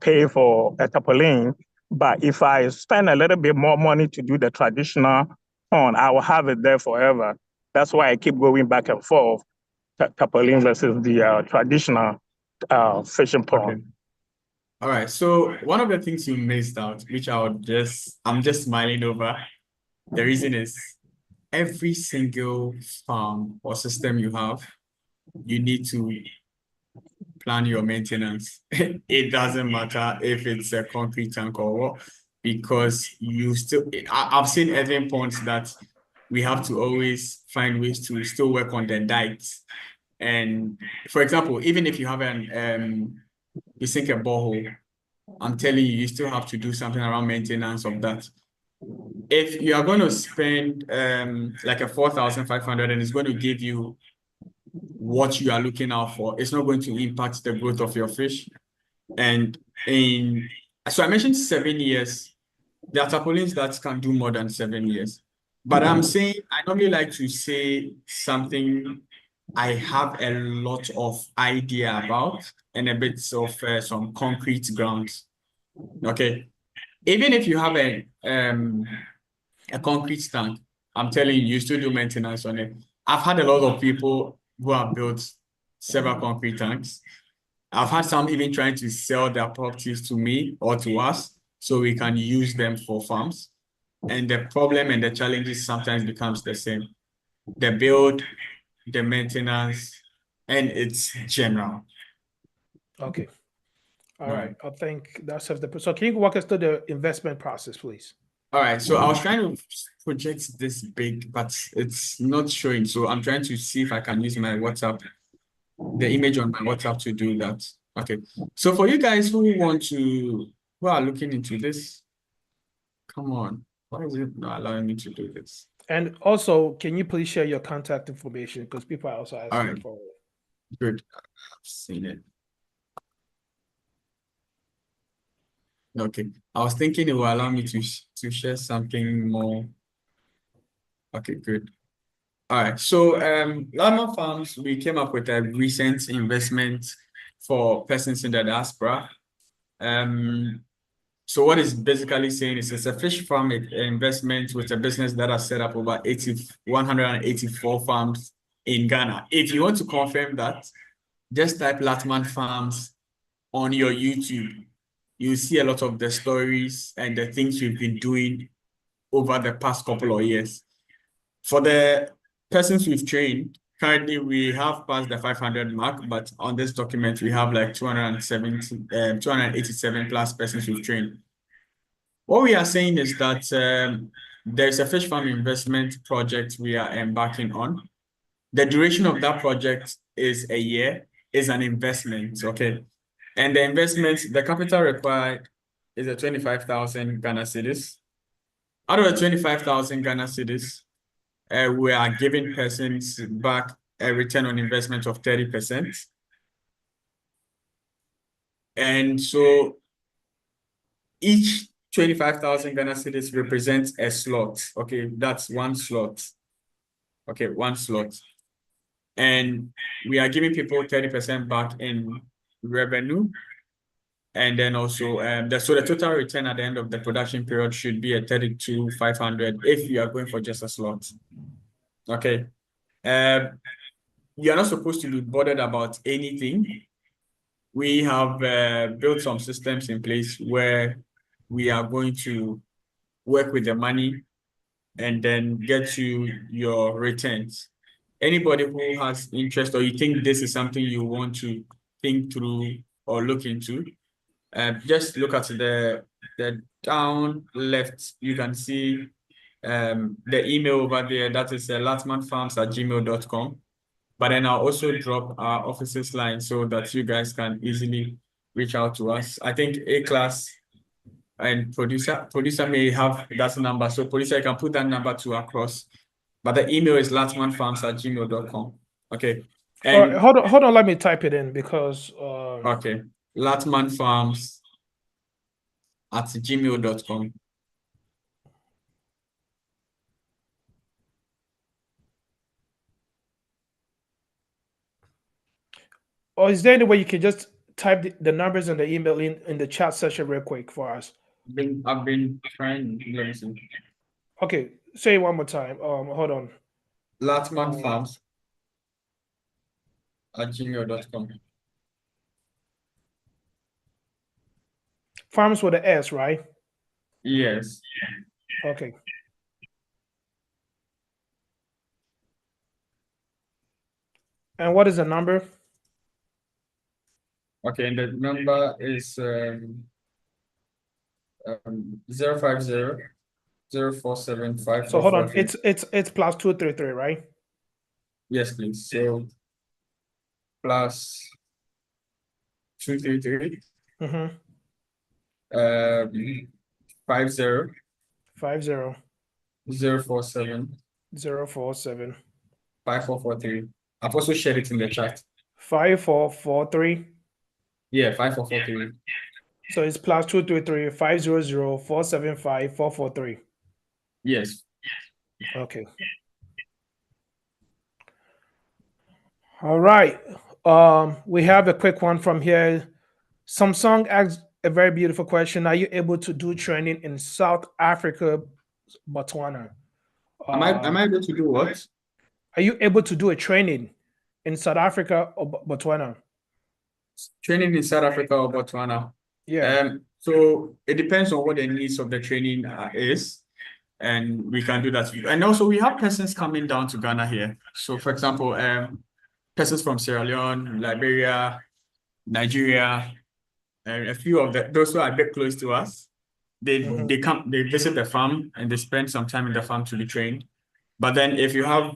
pay for a Topolin. But if I spend a little bit more money to do the traditional pond, I will have it there forever. That's why I keep going back and forth, Tapolin versus the traditional fishing pond. Okay. All right. So one of the things you missed out, which I'm just smiling over. The reason is every single farm or system you have, you need to plan your maintenance. It doesn't matter if it's a concrete tank or what, because I've seen even ponds that we have to always find ways to still work on the dikes. And for example, even if you have you sink a borehole, I'm telling you, you still have to do something around maintenance of that. If you are going to spend like a 4,500 and it's going to give you what you are looking out for, it's not going to impact the growth of your fish. And so I mentioned 7 years. There are tarpaulins that can do more than 7 years. But I'm saying, I normally like to say something I have a lot of idea about and a bit of some concrete grounds. Okay. Even if you have a concrete tank, I'm telling you, you still do maintenance on it. I've had a lot of people who have built several concrete tanks. I've had some even trying to sell their properties to me or to us so we can use them for farms. And the problem and the challenges sometimes becomes the same. The build, the maintenance, and it's general. Okay. All All right. right. I think that's the. So can you walk us through the investment process, please? All right. So I was trying to project this big, but it's not showing. So I'm trying to see if I can use my WhatsApp, the image on my WhatsApp to do that. Okay. So for you guys who are looking into this, come on. Why is it not allowing me to do this? And also, can you please share your contact information because people are also asking right. for it. Good. I've seen it. Okay. I was thinking it will allow me to share something more. Okay, good. All right. So, Llama Farms, we came up with a recent investment for persons in the diaspora. So what it's basically saying is it's a fish farm investment with a business that has set up over 184 farms in Ghana. If you want to confirm that, just type Latman Farms on your YouTube. You see a lot of the stories and the things we've been doing over the past couple of years. For the persons we've trained, currently we have passed the 500 mark, but on this document we have like 287 plus persons we've trained. What we are saying is that there's a fish farm investment project we are embarking on. The duration of that project is a year, is an investment, okay? And the investment, the capital required is a 25,000 Ghana cedis. Out of the 25,000 Ghana cedis, we are giving persons back a return on investment of 30%. And so each 25,000 Ghana cedis represents a slot. Okay, that's one slot. Okay, one slot. And we are giving people 30% back in revenue. And then also, so the total return at the end of the production period should be a 32,500 if you are going for just a slot. Okay. You are not supposed to be bothered about anything. We have built some systems in place where we are going to work with the money and then get you your returns. Anybody who has interest or you think this is something you want to think through or look into, just look at the down left. You can see the email over there. That is latmanfarms@gmail.com. But then I'll also drop our office's line so that you guys can easily reach out to us. I think A-Class and producer may have that number. So producer, you can put that number to across. But the email is latmanfarms@gmail.com. Okay. All right, And hold on. Let me type it in because okay, latmanfarms@gmail.com. or is there any way you can just type the numbers and the email in the chat section real quick for us? I've been trying. Let me see. Okay, say it one more time. Hold on. latmanfarms@gmail.com. Farms with an S, right? Yes. Okay. And what is the number? Okay, and the number is 050 047 So hold on. It's plus 233, right? Yes, please. So plus 233 Mm-hmm. 50 50 047 047 5443. I've also shared it in the chat. 5443. Yeah, 5443. So it's plus 233 500 475 443. Yes. Okay. All right. We have a quick one from here. Samsung asks a very beautiful question. Are you able to do training in South Africa, Botswana? Am I able to do what? Are you able to do a training in South Africa or Botswana? Training in South Africa or Botswana? Yeah. So it depends on what the needs of the training is, and we can do that. And also we have persons coming down to Ghana here. So for example, persons from Sierra Leone, Liberia, Nigeria, and a few of those who are a bit close to us. They visit the farm and they spend some time in the farm to be trained. But then if you have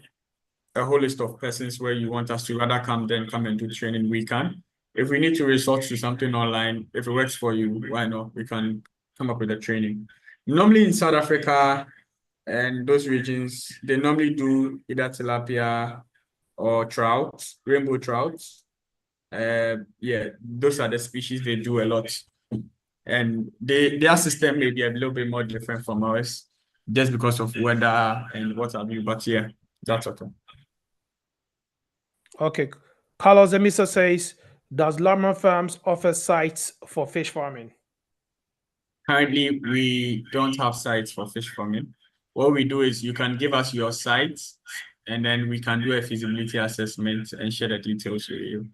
a whole list of persons where you want us to rather come and do training, we can. If we need to resort to something online, if it works for you, why not? We can come up with a training. Normally in South Africa and those regions, they normally do either tilapia or trout, rainbow trout. Yeah, those are the species they do a lot. and their system may be a little bit more different from ours, just because of weather and what have you. But yeah, that's okay. Okay. Carlos Emisa says, does Llama Farms offer sites for fish farming? Currently, we don't have sites for fish farming. What we do is you can give us your sites, and then we can do a feasibility assessment and share the details with you.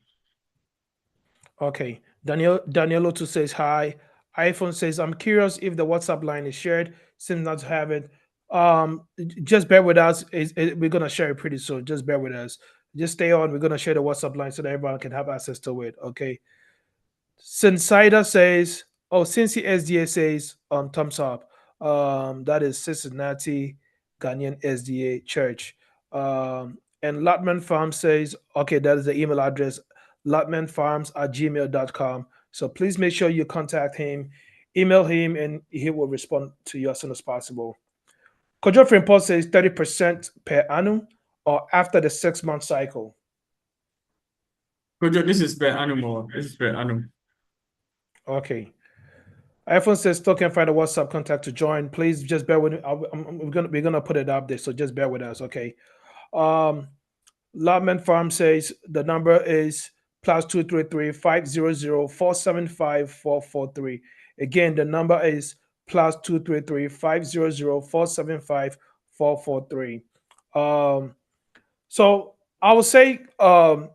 Okay. Daniel Otu says hi. iPhone says, I'm curious if the WhatsApp line is shared. Seems not to have it. Just bear with us. We're gonna share it pretty soon. Just bear with us. Just stay on. We're gonna share the WhatsApp line so that everyone can have access to it. Okay. Sinsida says, oh, Cincy SDA says, thumbs up. That is Cincinnati Ghanaian SDA Church. And Lotman Farm says, okay, that is the email address, lotmanfarms@gmail.com. So please make sure you contact him, email him, and he will respond to you as soon as possible. Kojo Frimpong says 30% per annum or after the 6-month cycle. Kojo, this is per annum. This is per annum. Okay. iPhone says still can't find a WhatsApp contact to join. Please just bear with me. We're gonna put it up there, so just bear with us, okay? Lobman Farm says the number is +233-500-475-443. Again, the number is +233-500-475-443. So I would say Kwame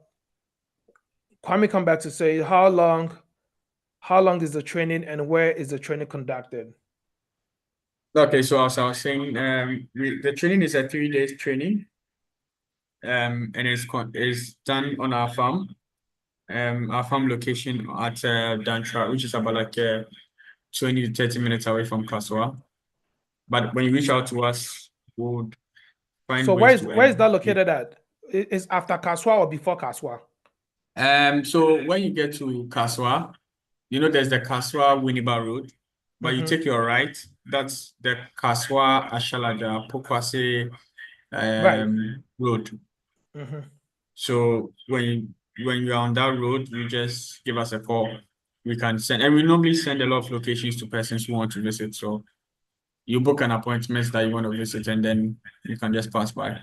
come back to say how long is the training and where is the training conducted? Okay, so as I was saying, the training is a 3 days training, and it's done on our farm location at Dantra, which is about like 20 to 30 minutes away from Kaswa. But when you reach out to us, we would find So ways where is that located at? Is after Kaswa or before Kaswa? So when you get to Kaswa, there's the Kaswa Winneba Road, but you take your right, that's the Kaswa Ashalaja Pokwase Right. road. So when you're on that road, you just give us a call. We can send, and we normally send a lot of locations to persons who want to visit. So you book an appointment that you want to visit, and then you can just pass by.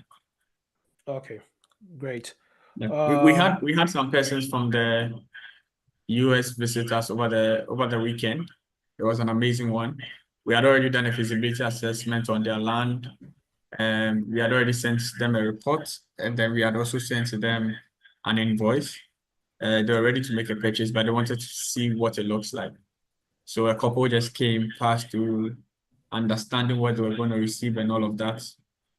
Okay, great. Yeah. We had some persons from the US visit us over the weekend. It was an amazing one. We had already done a feasibility assessment on their land, and we had already sent them a report, and then we had also sent them an invoice. They were ready to make a purchase, but they wanted to see what it looks like. So a couple just came past to understanding what they were going to receive and all of that.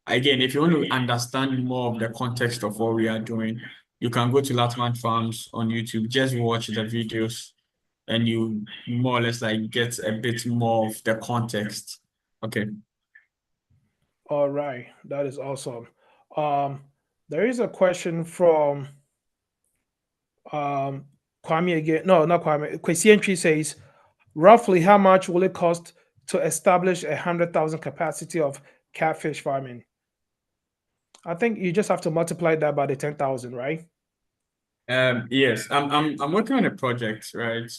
Again, if you want to understand more of the context of what we are doing, you can go to Latman Farms on YouTube, just watch the videos, and you more or less like get a bit more of the context. Okay. All right, that is awesome. There is a question from Kwame again. No, not Kwame. Kwesi Entry says, roughly how much will it cost to establish 100,000 capacity of catfish farming? I think you just have to multiply that by the 10,000, right? Yes, I'm working on a project, right?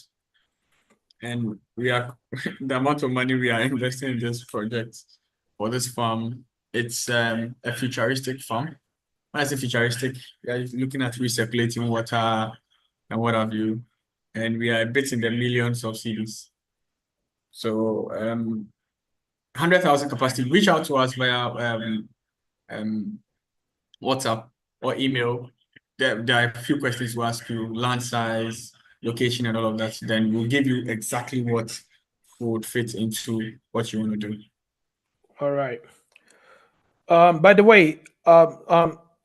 And we are the amount of money we are investing in this project for this farm, it's a futuristic farm. When I say futuristic, we are looking at recirculating water and what have you, and we are a bit in the millions of cedis. So 100,000 capacity. Reach out to us via WhatsApp or email. There are a few questions to ask you: land size, location, and all of that. Then we'll give you exactly what would fit into what you want to do. All right. By the way,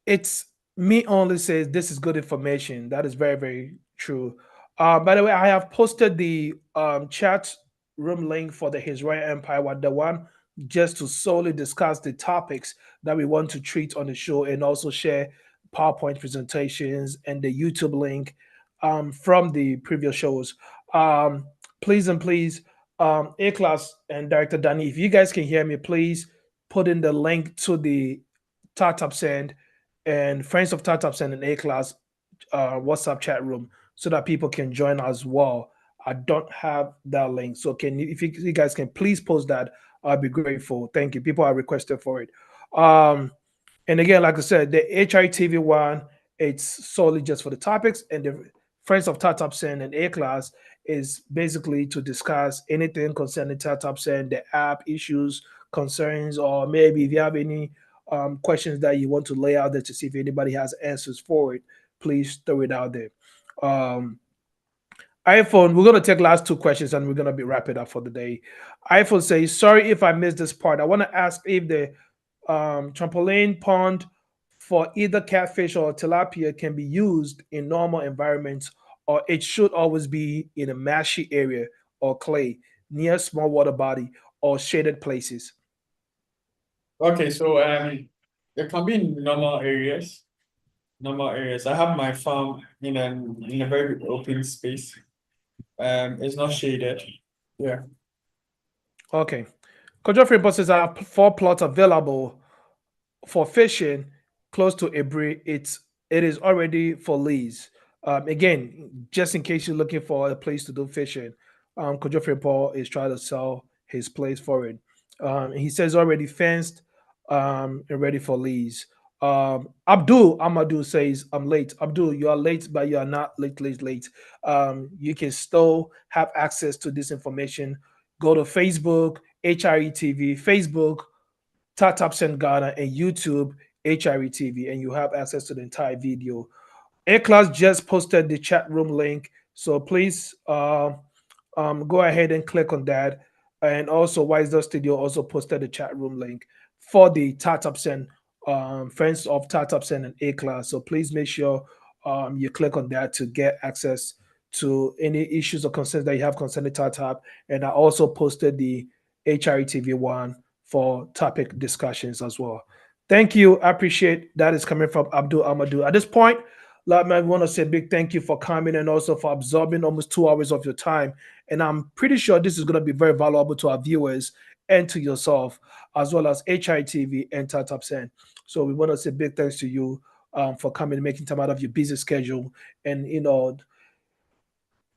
it's me only says this is good information. That is very, very true. By the way, I have posted the chat room link for the His Royal Empire, what the one just to solely discuss the topics that we want to treat on the show and also share PowerPoint presentations and the YouTube link from the previous shows. Please and please, A Class and Director Danny, if you guys can hear me, please put in the link to the TapTap Send and Friends of TapTap Send and A Class WhatsApp chat room so that people can join as well. I don't have that link. So can you, if you guys can please post that, I'll be grateful. Thank you. People are requested for it. Um, and again, like I said, the HITV one, it's solely just for the topics, and the Friends of TapTap Send and A class is basically to discuss anything concerning TapTap Send, the app issues, concerns, or maybe if you have any questions that you want to lay out there to see if anybody has answers for it, please throw it out there. Um, iPhone, we're gonna take last two questions and we're gonna be wrap it up for the day. iPhone says, "Sorry if I missed this part. I want to ask if the trampoline pond for either catfish or tilapia can be used in normal environments, or it should always be in a marshy area or clay near small water body or shaded places." Okay, so it can be in normal areas. Normal areas. I have my farm in a very open space. It's not shaded. Yeah. Okay. Kodjofri buses have 4 plots available for fishing close to Ibri. It is already for lease. Again, just in case you're looking for a place to do fishing, Kodjofri Paul is trying to sell his place for it. He says already fenced and ready for lease. Abdul Amadou says, "I'm late." Abdul, you are late, but you are not late, late, late. You can still have access to this information. Go to Facebook, HRETV, Facebook, TapTap Send Ghana, and YouTube, HRETV, and you have access to the entire video. A class just posted the chat room link, so please go ahead and click on that. And also, Wiser Studio also posted the chat room link for the TapTap Send friends of TapTap Send and A class. So please make sure you click on that to get access to any issues or concerns that you have concerning TapTap. And I also posted the HRETV one for topic discussions as well. Thank you. I appreciate that is coming from Abdul Amadou. At this point, like, I want to say a big thank you for coming and also for absorbing almost 2 hours of your time. And I'm pretty sure this is going to be very valuable to our viewers and to yourself, as well as HITV and TapTap Send. So we want to say big thanks to you for coming and making time out of your busy schedule, and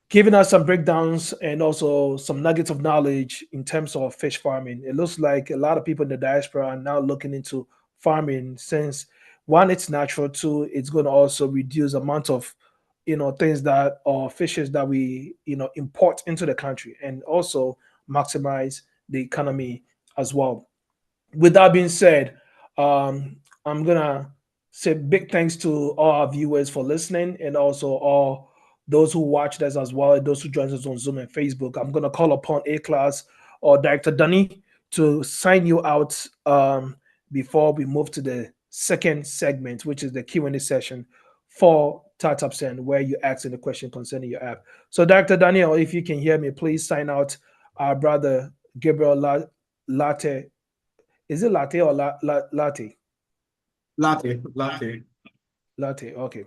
giving us some breakdowns and also some nuggets of knowledge in terms of fish farming. It looks like a lot of people in the diaspora are now looking into farming, since one, it's natural, two, it's going to also reduce the amount of things that or fishes that we import into the country, and also maximize the economy as well. With that being said, I'm gonna say big thanks to all our viewers for listening, and also all those who watched us as well, and those who joined us on Zoom and Facebook. I'm gonna call upon A class or Director Dunny to sign you out before we move to the second segment, which is the Q&A session for TapTap Send, where you ask the question concerning your app. So, Director Daniel, if you can hear me, please sign out our brother Gabriel Latte. Is it latte or latte? Latte, latte. Latte. Okay.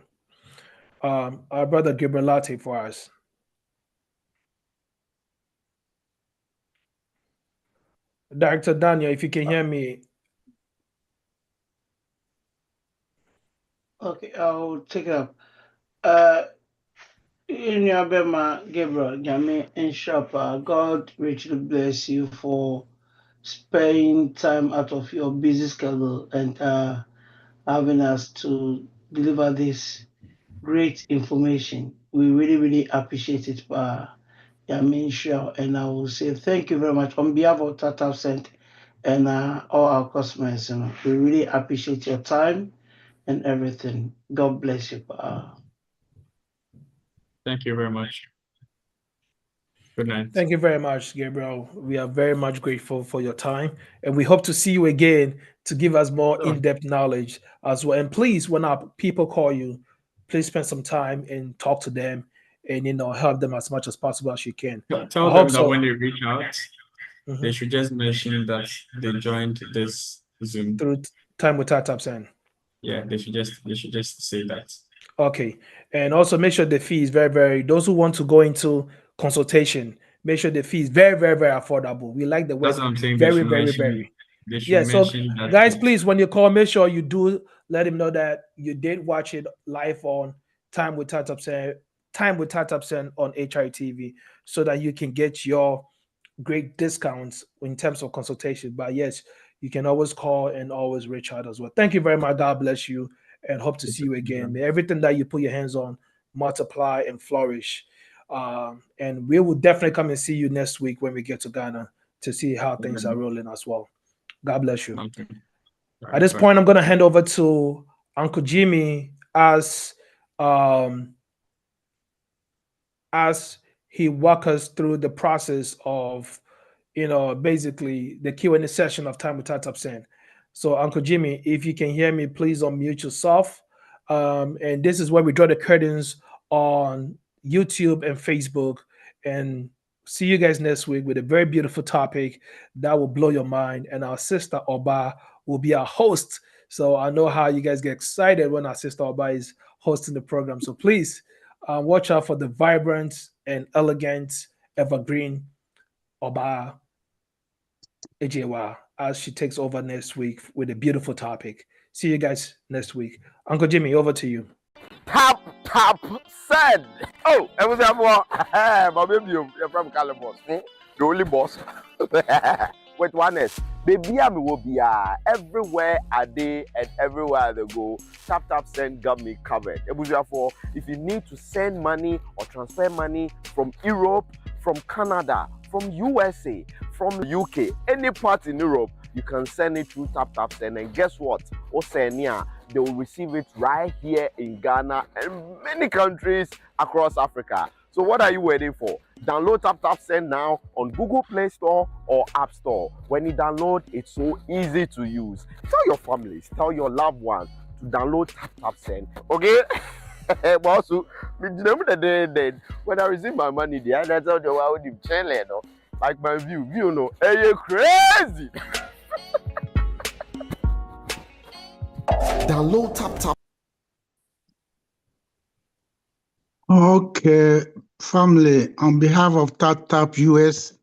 Our brother Gabriel Latte for us. Director Daniel, if you can hear me. Okay, I'll take it up. Uh, in your Bema, Gabriel, Jame, and Shop, God richly bless you for sparing time out of your busy schedule and having us to deliver this great information. We really, really appreciate it, Yamin Shao. And I will say thank you very much on behalf of Tata Cent and all our customers. We really appreciate your time and everything. God bless you. Thank you very much. Good night. Thank you very much, Gabriel. We are very much grateful for your time, and we hope to see you again to give us more Sure. in-depth knowledge as well. And please, when our people call you, please spend some time and talk to them, and help them as much as possible as you can. I Tell them hope that so. when they reach out, they Mhm. should just mention that they joined this Zoom. Through time with TapTap Send. Yeah, they should just say that. Okay. And also make sure the fee is very, very, those who want to go into consultation, make sure the fee is very, very, very affordable. We like the That's word what I'm saying. They very, should very, mention. very. They should Yeah. So, mention that. guys, please, when you call, make sure you do let him know that you did watch it live on Time with TapTap Send Time with TapTap Send on HRTV so that you can get your great discounts in terms of consultation. But yes, you can always call and always reach out as well. Thank you very much. God bless you and hope to see you again. May everything that you put your hands on multiply and flourish. And we will definitely come and see you next week when we get to Ghana to see how things are rolling as well. God bless you. Okay. At this point, I'm going to hand over to Uncle Jimmy as he walk us through the process of, basically the Q&A session of Time with TapTap Send. So, Uncle Jimmy, if you can hear me, please unmute yourself. And this is where we draw the curtains on YouTube and Facebook. And see you guys next week with a very beautiful topic that will blow your mind. And our sister Oba will be our host. So I know how you guys get excited when our sister Oba is hosting the program. So please watch out for the vibrant and elegant evergreen Oba Ejewa as she takes over next week with a beautiful topic. See you guys next week. Uncle Jimmy, over to you. TapTap Send. Oh, I was my baby, you're from Calabos. The only boss. Wait, oneness. Baby, I will be everywhere I day and everywhere they go. TapTap Send got me covered. If you need to send money or transfer money from Europe, from Canada, from USA, from UK, any part in Europe, you can send it through TapTap Send. And guess what? Oceania, they will receive it right here in Ghana and many countries across Africa. So what are you waiting for? Download TapTap Send now on Google Play Store or App Store. When you download, it's so easy to use. Tell your families, tell your loved ones to download TapTap Send. Okay? But also, when I receive my money, the other tell you I would channel, like my view, hey, you crazy. Download TapTap. Okay, family, on behalf of TapTap US,